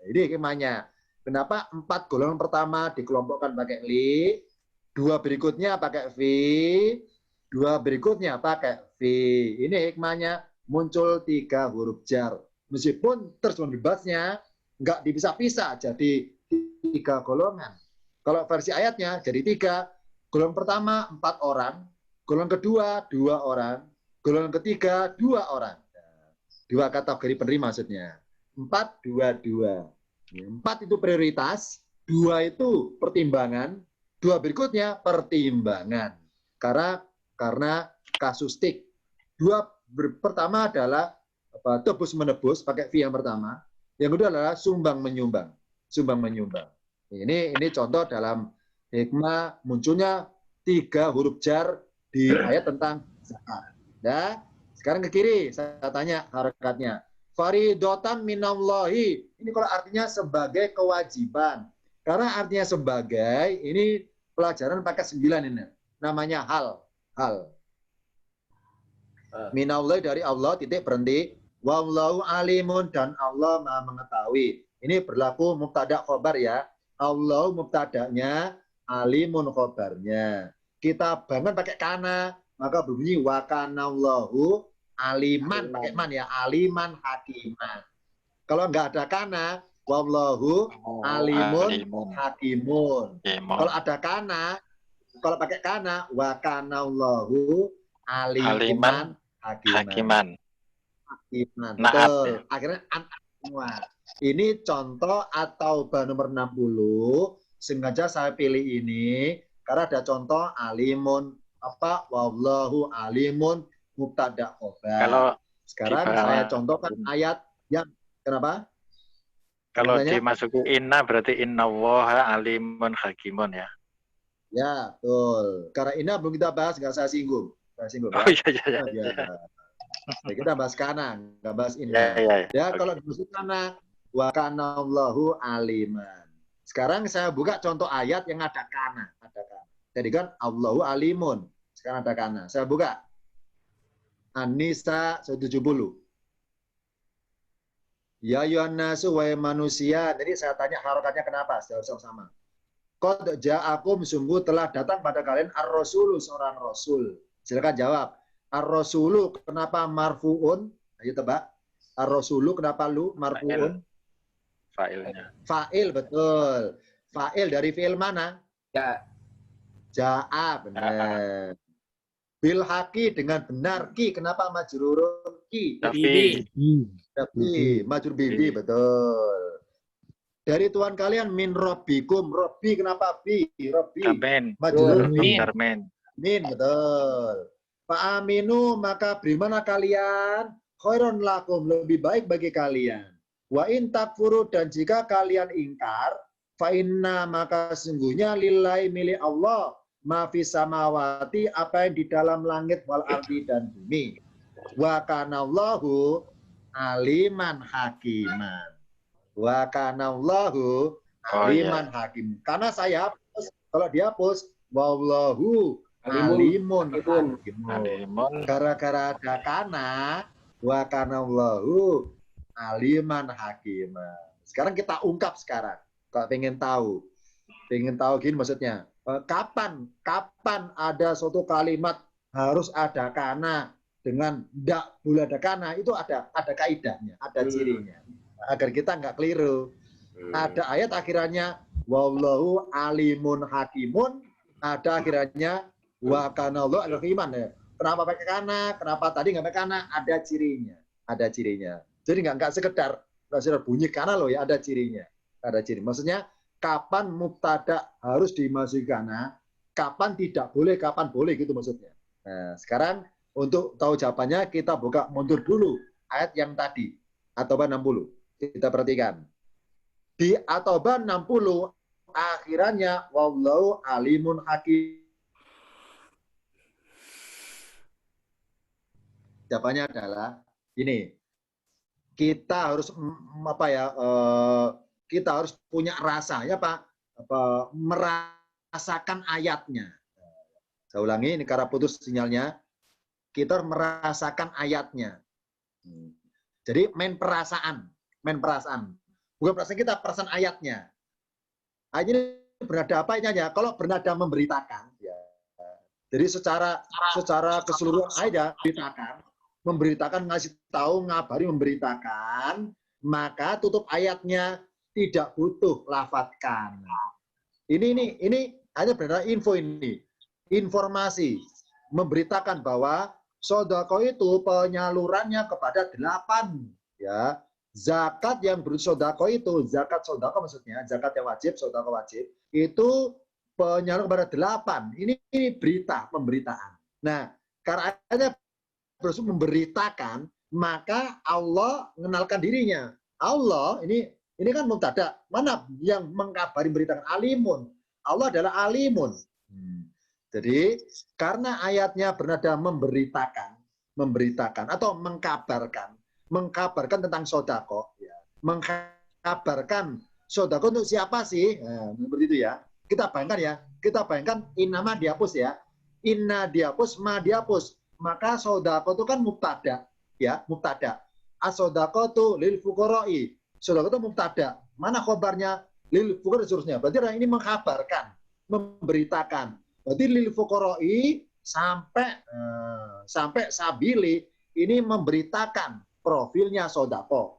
Jadi hikmahnya, kenapa 4 golongan pertama dikelompokkan pakai li, 2 berikutnya pakai fi, 2 berikutnya pakai fi. Ini hikmahnya muncul 3 huruf jar. Meskipun terjemahan bebasnya nggak dipisah-pisah jadi 3 golongan. Kalau versi ayatnya jadi 3. Golongan pertama 4 orang, golongan kedua 2 orang, golongan ketiga 2 orang. 2 kategori penerima maksudnya. 4, 2, 2. 4 itu prioritas, 2 itu pertimbangan, 2 berikutnya pertimbangan. Karena kasustik. 2 pertama adalah tebus menebus pakai fi yang pertama. Yang kedua adalah sumbang menyumbang. Sumbang menyumbang. Ini contoh dalam hikmah munculnya 3 huruf jar di ayat tentang zakat. Nah, sekarang ke kiri saya tanya harakatnya. Faridotan minallahi. Ini kalau artinya sebagai kewajiban. Karena artinya sebagai, ini pelajaran pakai 9 ini. Namanya hal. Minallahi dari Allah, titik berhenti. Wallahu alimun, dan Allah Maha mengetahui. Ini berlaku mubtada khobar ya. Allah mubtadanya, alimun khobarnya. Kita bangun pakai kana, maka berbunyi wa kanallahu aliman, pakai man ya, aliman hakiman. Kalau nggak ada kana, wallahu alimun hakimun. Kalau ada kana, kalau pakai kana, wa kanallahu aliman hakiman. Betul. Akhirnya semua. Ini contoh atau nomor 60. Sengaja saya pilih ini karena ada contoh alimun wallahu alimun mubtada khobar. Kalau sekarang saya contohkan ayat yang kenapa? Kalau dimasuki inna berarti innallaha alimun hakimun ya. Ya, betul. Karena inna belum kita bahas, nggak saya singgung. Oh iya. Ya, kita bahas kana, nggak bahas inna. Ya, kalau disebut kana, wa kanallahu aliman. Sekarang saya buka contoh ayat yang ada kana. Jadi kan Allahu alimun. Sekarang ada kana. Saya buka. An-Nisa 170. Ya yuhannasu wa manusia. Jadi saya tanya harokatnya kenapa? Sama-sama. Qad ja'akum, sungguh telah datang pada kalian ar-rasulu, seorang rasul. Silakan jawab. Ar-rasulu kenapa marfuun? Ayo tebak. Ar-rasulu kenapa lu marfuun? Fa'ilnya. Fa'il, betul. Fa'il dari fi'il mana? Ya. Ja'a, benar. Bil haqi, dengan benar. Ki, kenapa majrurun ki? Tapi Majrur bibi, betul. Dari Tuhan kalian min rabbikum. Rabbi kenapa bi? Rabbi. Amin. Majrur Amin. min, betul. Fa'aminu, maka berimanlah kalian. Khairun lakum, lebih baik bagi kalian. Wa in takfuru, dan jika kalian ingkar, fa inna, maka sesungguhnya lillahi, milik Allah, ma fis samawati, apa yang di dalam langit wal ardi dan bumi. Wa kanallahu aliman hakiman. Wa kanallahu aliman hakim. Karena saya hapus, kalau dihapus wallahu alimun hakimun. Gara-gara ada kana, wa kanallahu aliman hakiman. Sekarang kita ungkap sekarang. Kalau pengen tahu gini maksudnya. Kapan ada suatu kalimat harus ada kana dengan tidak boleh ada kana, itu ada kaidahnya, ada cirinya. Agar kita nggak keliru. Ada ayat akhirannya wallahu alimun hakimun, ada akhirannya wa kanallahu al-hakiman ya. Kenapa pakai kana? Kenapa tadi nggak pakai kana? Ada cirinya. Ada cirinya. Jadi nggak sekedar bunyi kana loh ya, ada cirinya. Ada ciri. Maksudnya kapan mubtada harus dimasuki kana, kapan tidak boleh, kapan boleh gitu maksudnya. Nah, sekarang untuk tahu jawabannya kita buka mundur dulu ayat yang tadi At-Taubah 60. Kita perhatikan. Di At-Taubah 60 akhirannya wallahu alimun hakim. Jawabannya adalah ini. Kita harus kita harus punya rasa ya Pak, merasakan ayatnya. Saya ulangi ini karena putus sinyalnya. Kita harus merasakan ayatnya. Jadi main perasaan. Bukan perasaan kita, perasaan ayatnya. Ayat ini bernada apa aja? Kalau bernada memberitakan, ya. Jadi secara keseluruhan ayat memberitakan, ngasih tahu, ngabari, memberitakan, maka tutup ayatnya tidak butuh lafadzkan. Ini hanya benar info ini, informasi memberitakan bahwa sodako itu penyalurannya kepada 8 ya. Zakat yang bersodako itu, zakat sodako maksudnya, zakat yang wajib, sodako wajib, itu penyalur kepada 8. Ini berita, pemberitaan. Nah, karena Rasul memberitakan, maka Allah mengenalkan dirinya. Allah ini kan mubtada. Mana yang mengkabari beritakan? Alimun. Allah adalah alimun. Jadi karena ayatnya bernada memberitakan atau mengkabarkan tentang sodako, ya. Mengkabarkan sodako untuk siapa sih? Nah, seperti itu ya. Kita bayangkan innama dihapus ya. Inna dihapus, ma dihapus. Maka sodako itu kan mubtada, ya, mubtada. As-sodako itu lil fuqara'i. Sodako itu mubtada. Mana khobarnya? Lil fuqara'i seterusnya. Berarti orang ini mengkabarkan, memberitakan. Berarti lil fuqara'i sampai sabili ini memberitakan profilnya sodako.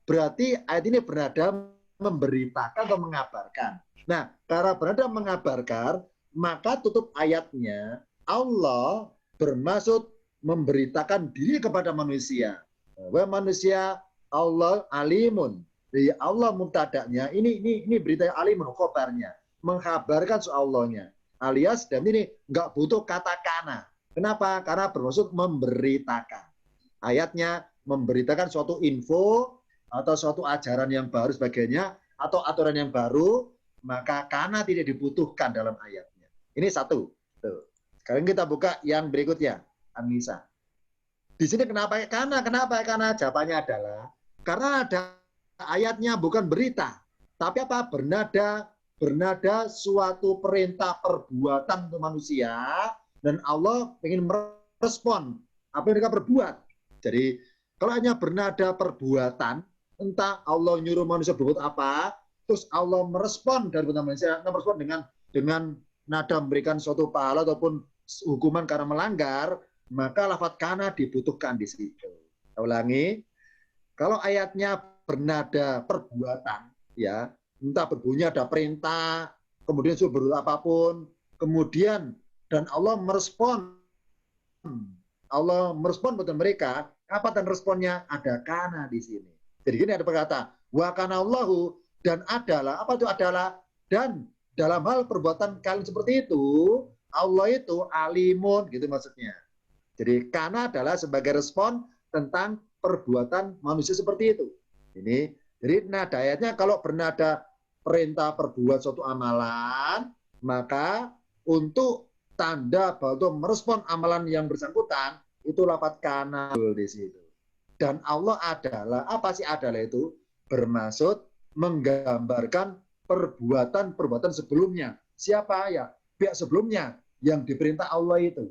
Berarti ayat ini bernada memberitakan atau mengabarkan. Nah, karena bernada mengabarkan, maka tutup ayatnya Allah bermaksud memberitakan diri kepada manusia. Wah manusia Allah alimun. Jadi Allah mubtada'nya ini berita alimun khobarnya, mengkabarkan soal Allahnya. Alias dan ini nggak butuh kata kana. Kenapa? Karena bermaksud memberitakan. Ayatnya memberitakan suatu info atau suatu ajaran yang baru sebagainya atau aturan yang baru, maka kana tidak dibutuhkan dalam ayatnya. Ini satu. Tuh. Sekarang kita buka yang berikutnya, Anissa. Di sini kenapa kana? Kenapa kana? Jawabannya adalah karena ada ayatnya bukan berita, tapi apa? Bernada suatu perintah perbuatan untuk manusia dan Allah ingin merespon apa yang mereka perbuat. Jadi kalau hanya bernada perbuatan, entah Allah nyuruh manusia berbuat apa, terus Allah merespon dari manusia, merespon dengan nada memberikan suatu pahala ataupun hukuman karena melanggar, maka lafadz kana dibutuhkan di situ. Saya ulangi, kalau ayatnya bernada perbuatan, ya, entah berbunyi ada perintah, kemudian suruh berbuat apapun, kemudian dan Allah merespon buat mereka, apa dan responnya? Ada kana di sini. Jadi gini ada berkata, wa kana Allahu, dan adalah, apa itu adalah? Dan dalam hal perbuatan kalian seperti itu, Allah itu alimun, gitu maksudnya. Jadi kana adalah sebagai respon tentang perbuatan manusia seperti itu. Ini, jadi nada ayatnya kalau bernada perintah perbuat suatu amalan, maka untuk tanda bahwa itu merespon amalan yang bersangkutan, itu lafadz kana di situ. Dan Allah adalah, apa sih adalah itu? Bermaksud menggambarkan perbuatan sebelumnya. Siapa ya? Pihak sebelumnya yang diperintah Allah itu.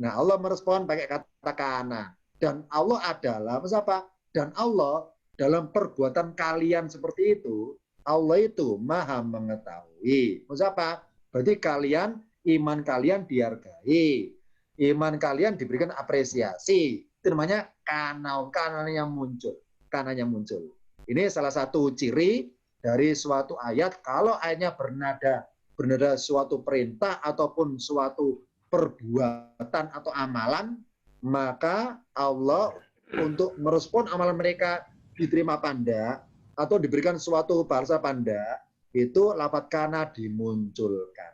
Nah, Allah merespon pakai kata kana. Dan Allah adalah, apa? Dan Allah dalam perbuatan kalian seperti itu, Allah itu maha mengetahui. Maksud apa? Berarti kalian, iman kalian dihargai. Iman kalian diberikan apresiasi. Itu namanya kananya muncul. Kananya muncul. Ini salah satu ciri dari suatu ayat kalau ayatnya bernada suatu perintah ataupun suatu perbuatan atau amalan, maka Allah untuk merespon amalan mereka diterima apa enggak atau diberikan suatu bahasa apa enggak, itu lafadz kana dimunculkan.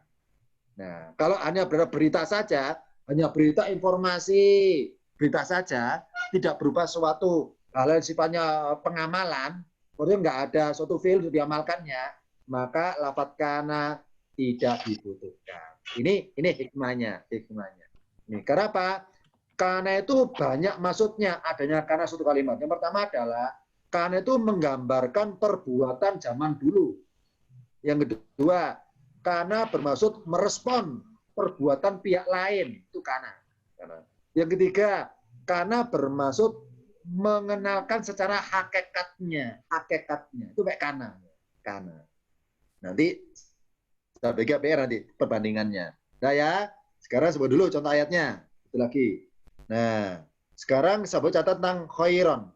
Nah, kalau hanya berita saja, hanya berita informasi, berita saja, tidak berupa suatu hal yang sifatnya pengamalan, kemudian nggak ada suatu fi'il untuk diamalkannya, maka lafadz kana tidak dibutuhkan. Ini hikmahnya. Ini kenapa? Kana itu banyak maksudnya adanya kana suatu kalimat. Yang pertama adalah kana itu menggambarkan perbuatan zaman dulu. Yang kedua, kana bermaksud merespon perbuatan pihak lain, itu kana. Yang ketiga, kana bermaksud mengenalkan secara hakikatnya, itu kayak kana. Nanti kita BGPR nanti perbandingannya. Nah ya, sekarang sebut dulu contoh ayatnya. Itu lagi. Nah, sekarang sebut catat tentang khairon.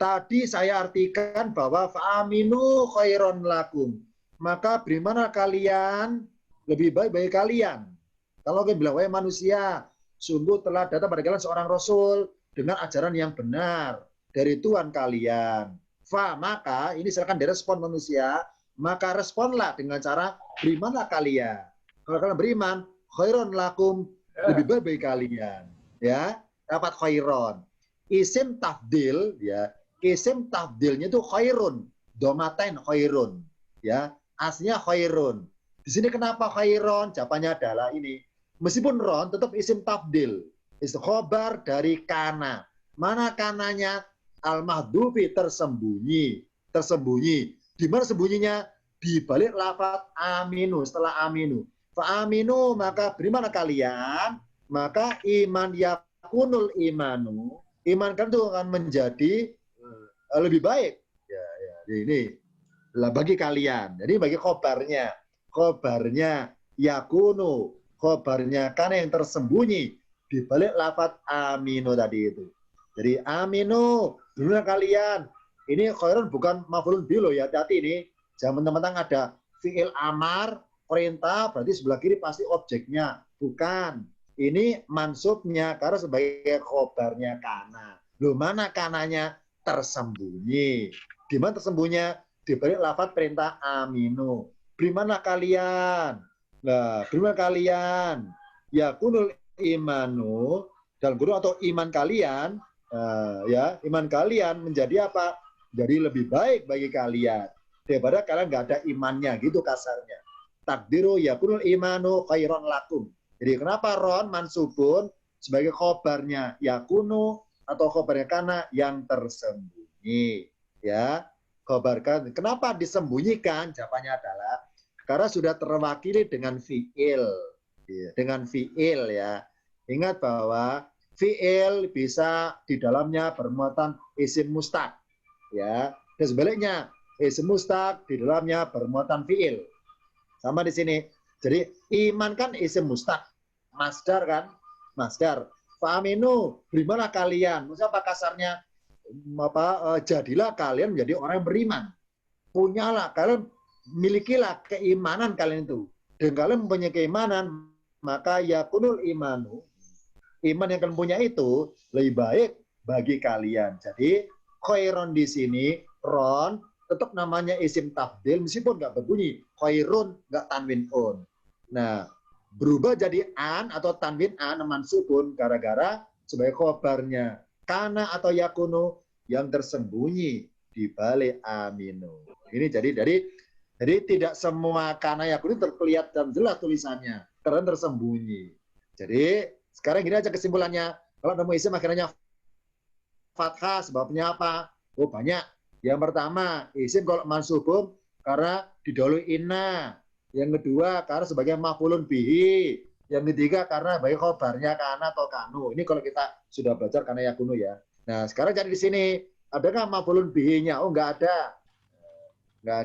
Tadi saya artikan bahwa fa'aminu khairon lakum. Maka bagaimana kalian lebih baik bagi kalian. Kalau kita bilang, wahai manusia, sungguh telah datang pada kalian seorang rasul dengan ajaran yang benar dari Tuhan kalian. Maka ini silakan direspon manusia, maka responlah dengan cara berimanlah kalian. Kalau kalian beriman, khairon lakum, lebih baik bagi kalian. Ya, dapat khairon. Isim tafdil, ya, isim tafdilnya itu khairun, domatain khairun, ya, aslinya khairun. Di sini kenapa khairon? Jawabannya adalah ini. Meskipun ron tetap isim tafdil, isim khobar dari kana. Mana kananya? Al-mahdufi tersembunyi. Di mana sembunyinya? Di balik lafaz aminu, setelah aminu. Fa'aminu, maka berimanlah kalian, maka iman yakunul imanu, iman kan itu akan menjadi lebih baik. Ya, ini lah bagi kalian. Jadi bagi khobarnya yakunu, khobarnya kan yang tersembunyi di balik lafaz aminu tadi itu. Jadi aminu, berimanlah kalian. Ini khairun bukan maf'ulun bih loh ya, hati ini. Jangan mentang-mentang ada fi'il amar, perintah, berarti sebelah kiri pasti objeknya. Bukan. Ini mansubnya, karena sebagai khobarnya kana. Loh, mana kananya? Tersembunyi. Di mana tersembunyinya? Di balik lafaz perintah aminu. Berimanlah kalian. Nah, berimanlah kalian. Yakunul imanu, dalam kurung atau iman kalian, ya, iman kalian menjadi apa? Jadi lebih baik bagi kalian daripada kalian nggak ada imannya, gitu kasarnya. Takdiru yakunul imanu khairon lakum. Jadi kenapa ron mansubun sebagai khobarnya yakunu atau khobarnya kana yang tersembunyi, ya, khobarkan. Kenapa disembunyikan? Jawabannya adalah karena sudah terwakili dengan fiil, ya. Ingat bahwa fiil bisa di dalamnya bermuatan isim mustaq, ya. Dan sebaliknya isim mustaq di dalamnya bermuatan fiil. Sama di sini. Jadi iman kan isim mustaq, masdar kan, masdar. Fa'aminu, berimanlah kalian. Maksudnya apa kasarnya? Jadilah kalian menjadi orang yang beriman. Punyalah, kalian milikilah keimanan kalian itu. Dan kalian mempunyai keimanan, maka yakunul imanu, iman yang kalian punya itu lebih baik bagi kalian. Jadi khairon di sini, ron, tetap namanya isim tafdil, meskipun nggak berbunyi. Khairun, nggak tanwin on. Nah, berubah jadi an atau tanwin an, mansubun, gara-gara sebagai khobarnya kana atau yakunu yang tersembunyi di balik aminu. Ini jadi tidak semua kana yakunu terlihat dan jelas tulisannya, karena tersembunyi. Jadi sekarang gini aja kesimpulannya. Kalau nemu isim akhirnya fathah, sebabnya apa? Oh, banyak. Yang pertama, isim kalau mansubun karena didahului inna. Yang kedua, karena sebagai maf'ulun bihi. Yang ketiga, karena sebagai khobarnya kana atau kanu. Ini kalau kita sudah belajar kana yakunu ya. Nah, sekarang cari di sini. Adakah maf'ulun bihi-nya? Oh, nggak ada. Nggak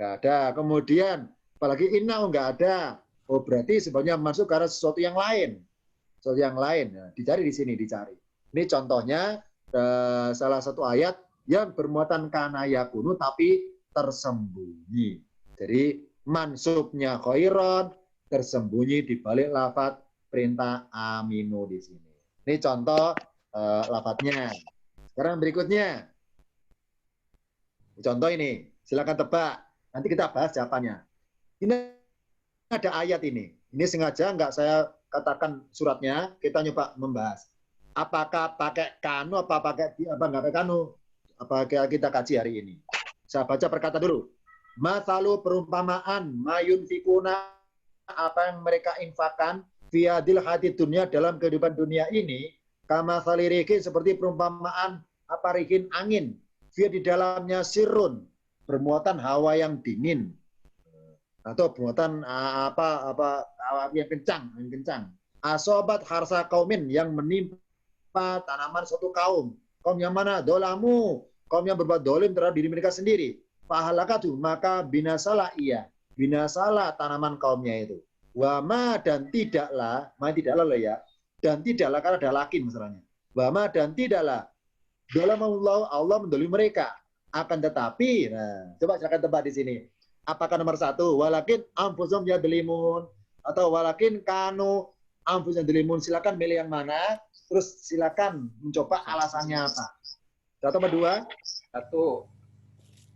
ada. Kemudian, apalagi inna, oh, nggak ada. Oh, berarti sebabnya masuk karena sesuatu yang lain. Nah, dicari di sini, dicari. Ini contohnya salah satu ayat yang bermuatan kana yakunu tapi tersembunyi. Jadi mansubnya khairon tersembunyi di balik lafaz perintah aminu di sini. Ini contoh lafadznya. Sekarang berikutnya. Contoh ini, silakan tebak. Nanti kita bahas jawabannya. Ini ada ayat ini. Ini sengaja nggak saya katakan suratnya, kita nyoba membahas. Apakah pakai kanu, apa nggak pakai kanu? Apa kita kaji hari ini? Saya baca perkata dulu. Masalu perumpamaan mayun fikuna, apa yang mereka infakkan fiadil hati dunia dalam kehidupan dunia ini, kama saliriki seperti perumpamaan apa rikin angin, via di dalamnya sirun, bermuatan hawa yang dingin atau bermuatan apa yang kencang. Asobat harsa kaumin yang menimpa tanaman suatu kaum yang mana dolamu, kaum yang berbuat dolim terhadap diri mereka sendiri. Pahalakatu, maka binasalah ia, binasalah tanaman kaumnya itu. Wama dan tidaklah, loh ya, dan tidaklah karena ada lakin misalnya. Wama dan tidaklah, dolamullah Allah mendolimi mereka. Akan tetapi, nah, coba silakan tebak di sini. Apakah nomor 1, walakin anfusum yadlimun, atau walakin kanu anfusum yadlimun, silakan milih yang mana, terus silakan mencoba alasannya apa. 1 atau 2?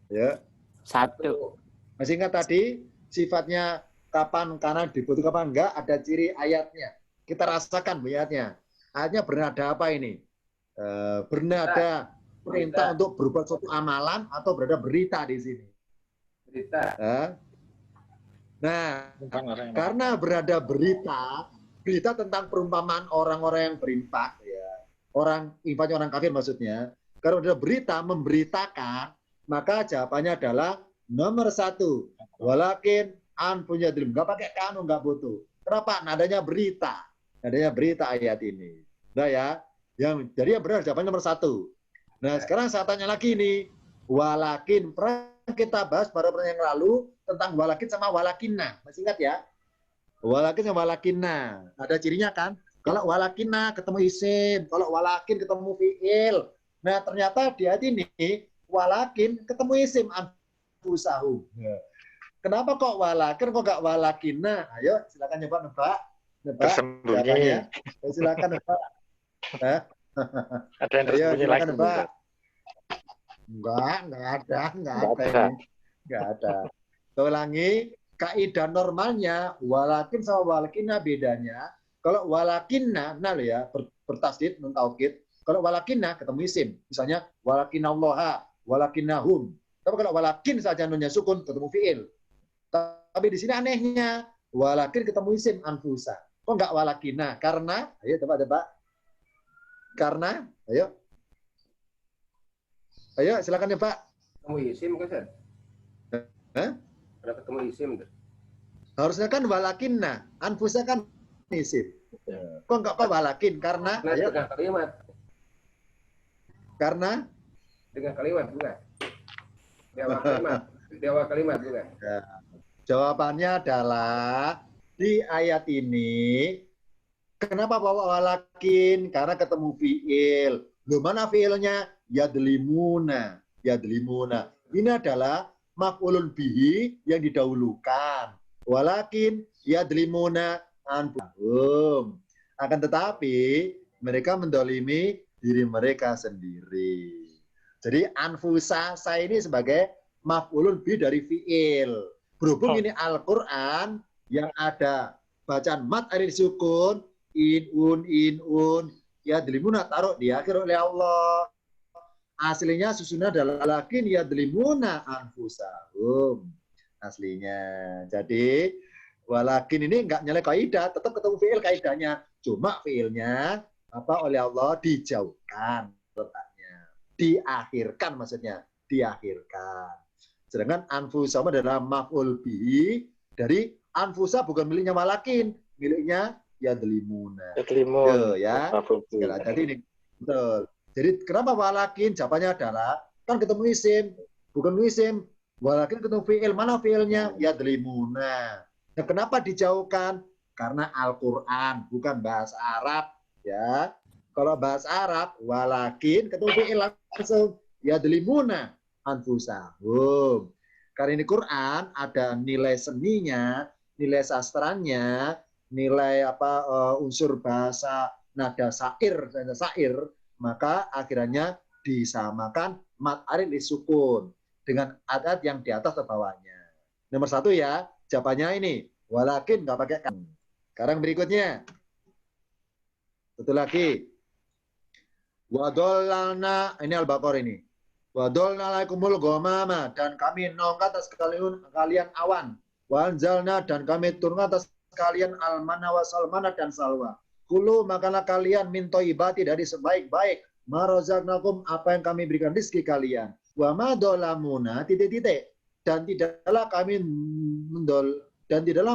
1. Ya. 1. Masih ingat tadi sifatnya kapan karena dibutuhkan apa enggak, ada ciri ayatnya. Kita rasakan ayatnya. Ayatnya bernada apa ini? Bernada perintah untuk berbuat suatu amalan atau berada berita di sini. Berita. Nah, karena berada berita tentang perumpamaan orang-orang yang berinfak, ya. Infaknya orang kafir maksudnya. Kalau berada berita memberitakan, maka jawabannya adalah nomor 1. Walakin punya diri. Nggak pakai kanu, nggak butuh. Kenapa? Nadanya berita. Nadanya berita ayat ini. Nah ya, jadi yang benar jawabannya nomor 1. Nah sekarang saya tanya lagi nih. Walakin, pernah kita bahas pada pertanyaan yang lalu tentang walakin sama walakinna. Masih ingat ya? Walakin sama walakinna. Ada cirinya kan? Kalau walakinna ketemu isim. Kalau walakin ketemu fi'il. Nah ternyata di ayat ini walakin ketemu isim anfusahum. Kenapa kok walakin kok gak walakinna? Ayo silakan nebak. Tersembunyi. Silakan nebak. Ada yang tersembunyi lagi. Nebak. Enggak ada. Ulangi, kaidah normalnya walakin sama walakinna bedanya. Kalau walakinna, nah ya, bertasdid nun taukid. Kalau walakinna ketemu isim, misalnya walakinallaha, walakinnahum. Tapi kalau walakin saja nunnya sukun ketemu fiil. Tapi di sini anehnya walakin ketemu isim anfusa. Kok enggak walakinna? Karena, ayo tebak. Karena, ayo silakan ya Pak. Ketemu isim kan, Ustaz? Ada ketemu isim tuh. Harusnya kan walakinna, anfusa kan isim. Kok enggak Pak walakin? Karena Dengan kalimat. Karena Dengan kalimat bukan? Di awal kalimat bukan? Ya. Jawabannya adalah di ayat ini kenapa bawa walakin? Karena ketemu fiil. Loh mana fiilnya? Yadlimuna. Ini adalah maf'ulun bihi yang didahulukan. Walakin yadlimuna anfusahum. Akan tetapi mereka mendolimi diri mereka sendiri. Jadi anfusa saya ini sebagai maf'ulun bihi dari fiil. Berhubung ini Al-Quran yang ada bacaan mat alif sukun, inun, yadlimuna taruh di akhir oleh Allah. Aslinya susunnya adalah lakin yadlimuna anfusahum. Aslinya. Jadi walakin ini enggak nyalek kaidah, tetap ketemu fiil kaidahnya. Cuma fiilnya oleh Allah dijauhkan letaknya. Diakhirkan maksudnya, diakhirkan. Sedangkan anfusahum adalah maf'ul bihi dari anfusa bukan miliknya walakin, miliknya yadlimuna. Yadlimun. Ya. Jadi ini betul. Jadi kenapa walakin? Jawabannya adalah kan ketemu isim, bukan isim. Walakin ketemu fiil, mana fiilnya? Yadlimuna. Nah, kenapa dijauhkan? Karena Al-Qur'an, bukan bahasa Arab, ya. Kalau bahasa Arab, walakin ketemu fiil langsung yadlimuna anfusahum. Karena ini Quran ada nilai seninya, nilai sastranya, nilai unsur bahasa nada syair, maka akhirnya disamakan mat arid disukun dengan adat yang di atas atau bawahnya. Nomor 1 ya, jawabannya ini. Walakin nggak pakai kan. Sekarang berikutnya. Satu lagi. Wadolna, ini Al-Baqarah ini. Wadolna laikumul ghamama, dan kami nongkat atas kalian awan. Wanzalna, dan kami turunkan atas kalian almana wa salmana dan salwa. Kulu makanlah kalian min thayyibati, dari sebaik-baik marozaqnakum, apa yang kami berikan rezeki kalian. Wa ma dolamuna titik-titik, dan tidaklah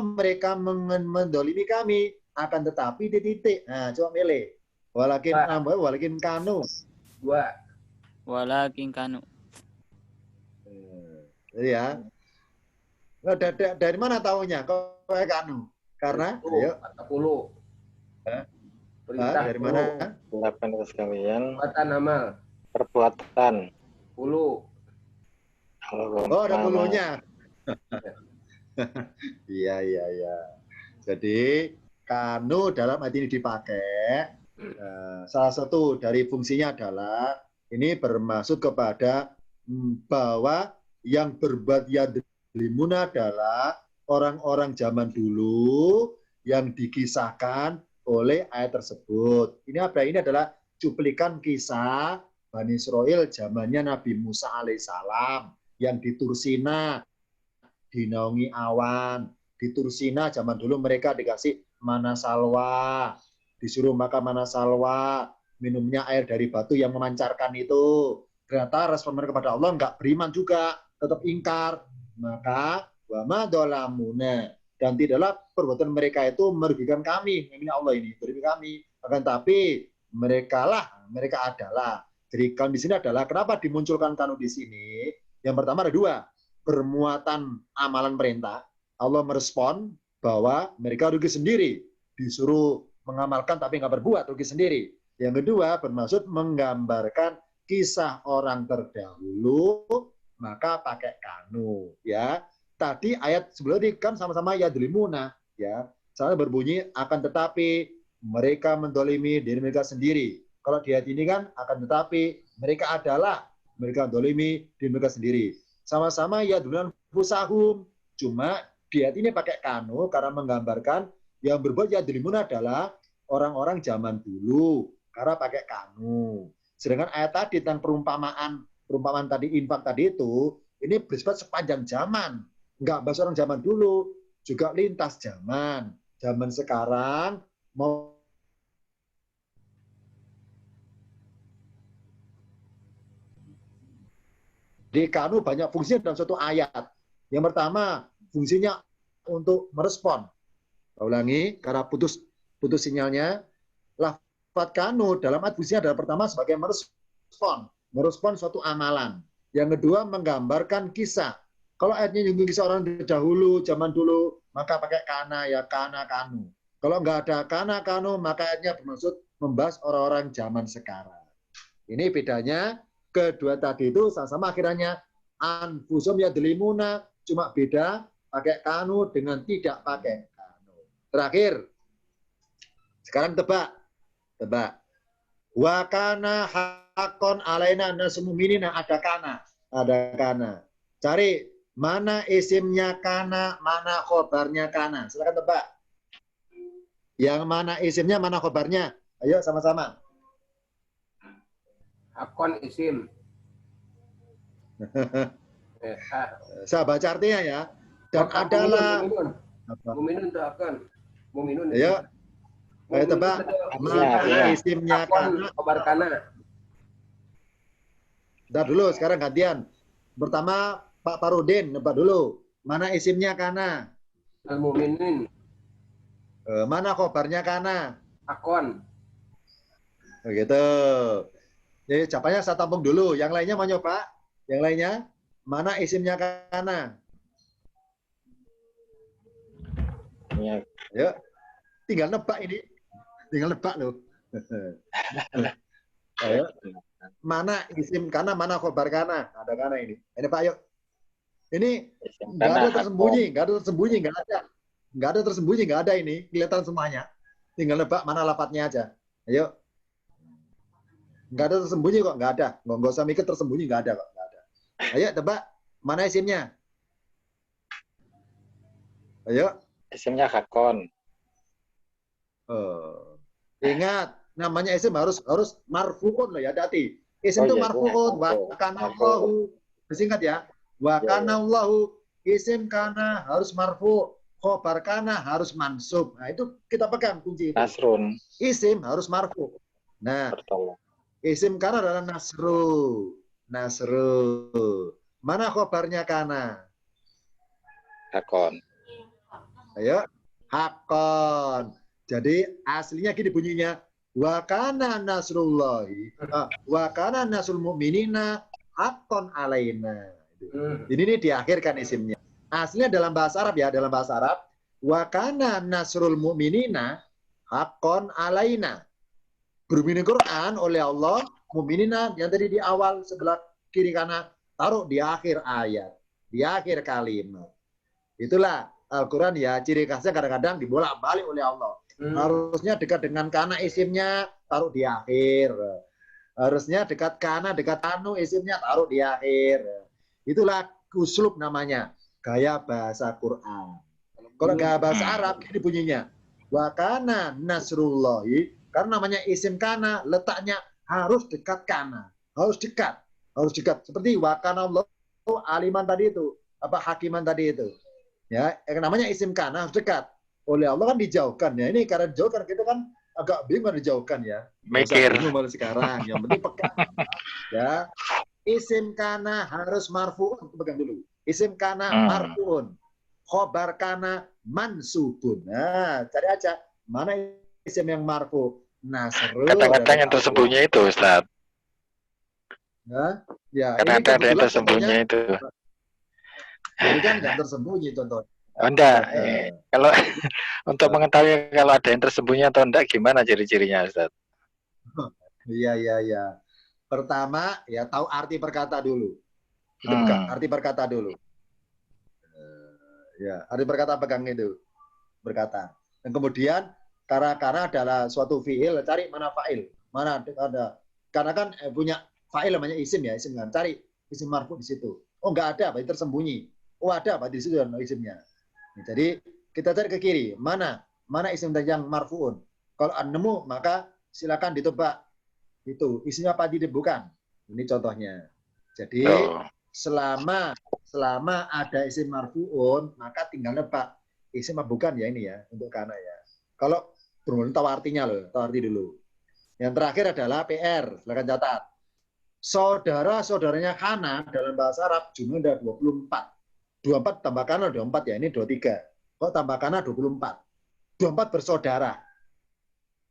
mereka mendolimi kami, akan tetapi titik. Nah, coba milih. Walakin kanu. Walakin kanu. Jadi ya. Dari mana tahunya? Kok kanu? Karena kata puluh. Perintah dari mana? Perbuatan sekalian. Perbuatan amal. Perbuatan. Puluh. Oh, ada puluhnya. Iya. Jadi kanu dalam ayat ini dipakai. Salah satu dari fungsinya adalah ini bermaksud kepada bahwa yang berbuat yadlimuna adalah orang-orang zaman dulu yang dikisahkan oleh ayat tersebut. Ini apa? Ini adalah cuplikan kisah Bani Israel zamannya Nabi Musa alaihissalam yang di Tursina dinaungi awan. Di Tursina zaman dulu mereka dikasih mana salwa, disuruh makan mana salwa, minumnya air dari batu yang memancarkan itu. Ternyata respon mereka kepada Allah nggak beriman juga, tetap ingkar. Maka wama dolamuna, dan tidaklah perbuatan mereka itu merugikan kami. Ini Allah ini merugikan kami. Akan tapi mereka adalah. Jadi kan di sini adalah kenapa dimunculkan kanu di sini? Yang pertama ada 2, permuatan amalan perintah. Allah merespon bahwa mereka rugi sendiri, disuruh mengamalkan tapi nggak berbuat, rugi sendiri. Yang kedua bermaksud menggambarkan kisah orang terdahulu, maka pakai kanu. Ya, tadi ayat sebelumnya kan sama-sama yadlimuna, ya. Soalnya berbunyi akan tetapi mereka mendolimi diri mereka sendiri. Kalau di ayat ini kan akan tetapi mereka adalah mereka mendolimi diri mereka sendiri. Sama-sama yadlimuna fusahum, cuma di ayat ini pakai kanu karena menggambarkan yang berbuat yadlimuna adalah orang-orang zaman dulu, karena pakai kanu. Sedangkan ayat tadi tentang perumpamaan tadi, infak tadi itu, ini bersifat sepanjang zaman. Enggak bahas orang zaman dulu, juga lintas zaman. Zaman sekarang mau di kanu banyak fungsinya dalam suatu ayat. Yang pertama, fungsinya untuk merespon. Saya ulangi, karena putus sinyalnya. Lafaz kanu dalam ayat fungsinya adalah pertama sebagai merespon suatu amalan. Yang kedua menggambarkan kisah. Kalau ayatnya nyinggung kisah orang dahulu, zaman dulu, maka pakai kana, ya kana kanu. Kalau nggak ada kana kanu, maka ayatnya bermaksud membahas orang-orang zaman sekarang. Ini bedanya. Kedua tadi itu sama-sama akhirnya anfusum yadlimuna, cuma beda pakai kanu dengan tidak pakai kanu. Terakhir, sekarang tebak. Wa kana hakon alaina nasmul mu'minina, ada kana. Cari mana isimnya kana, mana khobarnya kana. Silakan tebak. Yang mana isimnya, mana khobarnya? Ayo sama-sama. Hakon isim. Saya baca artinya ya. Dan adalah Muminun itu akan. Muminun. Ayo tebak. Mana isimnya kana. Khobar kana. Bentar dulu, sekarang gantian. Pertama Pak Parudin, nebak dulu. Mana isimnya kana? Al-Mu'minin. Mana khobarnya kana? Hakon. Begitu. Jadi jawabannya saya tampung dulu. Yang lainnya mau nyoba? Yang lainnya? Mana isimnya kana? Ya. Ayo. Tinggal nebak ini. Tinggal nebak loh. Ayo. mana isim kana, mana khobar kana. Ada kana ini. Ini Pak, yuk. Ini Isim nggak ada kana tersembunyi, nggak ada tersembunyi, nggak ada. Nggak ada tersembunyi, nggak ada ini. Kelihatan semuanya. Tinggal nebak mana lafadznya aja. Ayo. Nggak ada tersembunyi kok, nggak ada. Nggak usah mikir tersembunyi, nggak ada kok. Nggak ada. Ayo tebak, mana isimnya? Ayo. Isimnya hakon. Ingat, namanya isim harus marfu'un loh ya, hati. Isim itu iya, marfu'un. Wa marfu'. kanallahu. Disingkat ya. Wa kanallahu. Isim kana harus marfu'. Khobar kana harus mansub. Nah, itu kita pegang kunci itu. Nasrun. Isim harus marfu'. Nah, Bertolong. isim kana adalah nasru. Nasru. Mana khobarnya kana? Hakon. Ayo. Hakon. Jadi aslinya gini bunyinya. Wa kana nasrullahi. Wa kana nasrul mu'minina hakon alaina. Ini diakhirkan isimnya. Aslinya dalam bahasa Arab ya, dalam bahasa Arab. Wa kana nasrul mu'minina hakon alaina. Berbunyi Quran oleh Allah, mu'minina yang tadi di awal sebelah kiri kanan, taruh di akhir ayat, di akhir kalimat. Itulah Al-Quran ya, ciri khasnya kadang-kadang dibolak-balik oleh Allah. Harusnya dekat dengan kana isimnya, taruh di akhir. Harusnya dekat kana, dekat anu isimnya, taruh di akhir. Itulah uslub namanya, gaya bahasa Quran. Kalau gaya bahasa Arab, ini bunyinya. Wa kana nasrullahi, karena namanya isim kana, letaknya harus dekat kana. Harus dekat. Harus dekat. Seperti wa kana Allah aliman tadi itu. Apa hakiman tadi itu. Ya, yang namanya isim kana harus dekat. Oleh Allah kan dijauhkan ya. Ini karena dijauhkan kita kan agak bingung dijauhkan ya. Mikir. Bingung malah sekarang. Yang penting pegang. Ya. Isim kana harus marfu'un. Pegang dulu. Isim kana marfu'un. Khobar kana mansubun. Nah, cari aja mana isim yang marfu. Nasru. Kadang-kadang yang tersembunyi itu, Ustaz. Nah, ya, Kadang-kadang ada yang tersembunyi itu. Ini kan nggak tersembunyi contoh. Enggak. Kalau untuk mengetahui kalau ada yang tersembunyi atau enggak, gimana ciri-cirinya, Ustaz? Iya. Pertama, ya tahu arti perkata dulu. Itu pegang, arti perkata dulu. Ya, arti perkata pegang itu. Berkata. Dan kemudian, karena adalah suatu fi'il, cari mana fa'il. Mana ada. Karena kan punya fa'il namanya isim ya, isim kan. Cari isim marfu di situ. Oh, nggak ada, berarti tersembunyi. Oh, ada, berarti di situ isimnya. Nah, jadi, kita cari ke kiri. Mana isim yang marfu'un. Kalau nemu, maka silakan ditebak. Itu, isimnya apa tidak? Bukan. Ini contohnya. Jadi, selama ada isim marfu'un, maka tinggal nebak. Isim apa bukan ya ini ya, untuk kana ya. Kalau belum tahu artinya loh, tahu arti dulu. Yang terakhir adalah PR, silakan catat. Saudara-saudaranya kana dalam bahasa Arab jumlahnya 24. 24 tambah kana 24 ya, ini 23. Kok tambah kana 24. 24 bersaudara.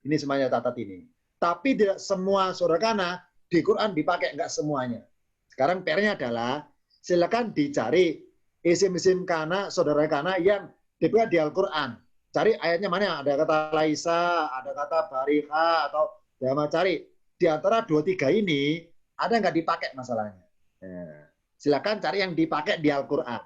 Ini semuanya catat ini. Tapi tidak semua saudara kana di Quran dipakai, enggak semuanya. Sekarang PR-nya adalah silakan dicari isim-isim kana, saudara kana yang dipakai di Al-Quran. Cari ayatnya mana? Ada kata Laisa, ada kata Bariha, atau jangan cari. Di antara 23 ini, ada nggak dipakai masalahnya? Silakan cari yang dipakai di Al-Quran.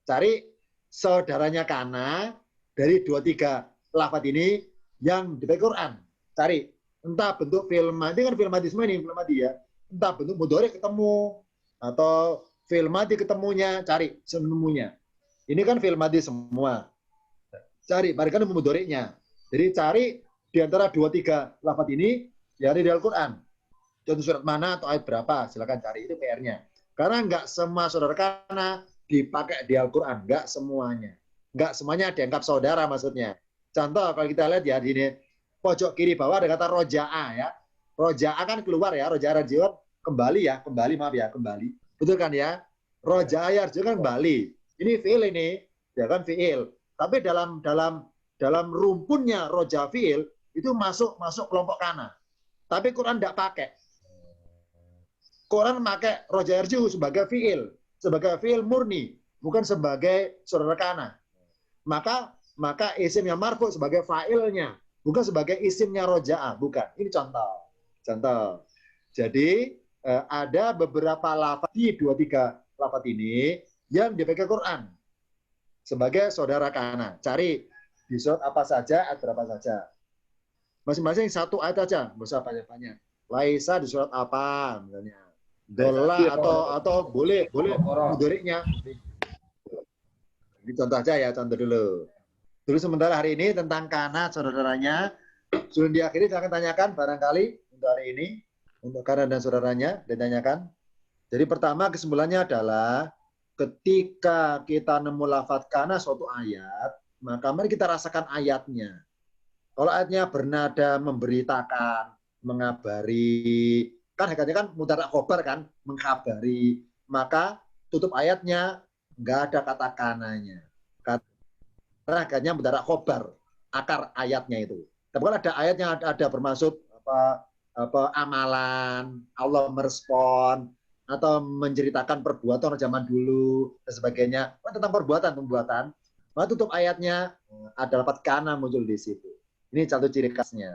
Cari saudaranya kana dari 23 lafaz ini yang dipakai Quran. Cari. Entah bentuk film, ini kan film mati semua ini, film mati ya. Entah bentuk mudhari ketemu, atau film mati ketemunya, cari semuanya. Ini kan film mati semua. Cari, barikan mudhari'nya. Jadi cari di antara 2-3 lafaz ini, ya di Al-Quran. Contoh surat mana atau ayat berapa, silakan cari. Itu PR-nya. Karena nggak semua saudara kana dipakai di Al-Quran. Nggak semuanya. Nggak semuanya dianggap saudara maksudnya. Contoh kalau kita lihat ya di ini, pojok kiri bawah ada kata roja'a ya. Roja'a kan keluar ya, roja'a rajiun kembali ya, kembali. Betul kan ya? Roja'a yarji'un kan kembali. Ini fi'il ini, ya kan fi'il. Tapi dalam rumpunnya roja fi'il itu masuk kelompok kana. Tapi Quran tidak pakai. Quran pakai roja yarji'u sebagai fi'il murni, bukan sebagai saudara kana. Maka isim yang marfu sebagai fa'ilnya, bukan sebagai isimnya roja'a, bukan. Ini contoh. Jadi ada beberapa lafaz di 2-3 lafaz ini yang dipakai Quran sebagai saudara kana. Cari di surat apa saja, ayat berapa saja. Masing-masing satu ayat aja, nggak usah banyak-banyak. Laisa di surat apa misalnya. Dola atau boleh mudoriknya. Ini contoh aja ya, contoh dulu. Dulu sementara hari ini tentang kana saudaranya. Sebelum diakhiri saya akan tanyakan barangkali untuk hari ini untuk kana dan saudaranya ditanyakan. Jadi pertama kesimpulannya adalah ketika kita nemu lafaz kana suatu ayat, maka mari kita rasakan ayatnya. Kalau ayatnya bernada memberitakan, mengabari, kan hakikatnya kan mudhari' khobar kan, mengkabari, maka tutup ayatnya nggak ada kata kananya. Karena hakikatnya mudhari' khobar, akar ayatnya itu. Tapi kalau ada ayat yang ada bermaksud apa amalan, Allah merespon atau menceritakan perbuatan zaman dulu dan sebagainya, tentang perbuatan, maka tutup ayatnya ada lafaz kana muncul di situ. Ini satu ciri khasnya.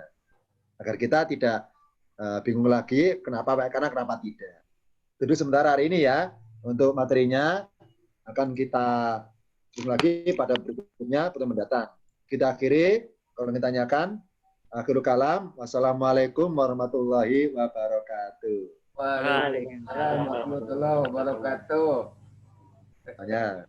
Agar kita tidak bingung lagi kenapa pakai kana, kenapa tidak. Jadi sementara hari ini ya, untuk materinya akan kita bingung lagi pada berikutnya, pada mendatang. Kita akhiri, kalau ditanyakan, akhirul kalam. Wassalamualaikum warahmatullahi wabarakatuh. Waalaikumsalam warahmatullahi wabarakatuh. Tanya.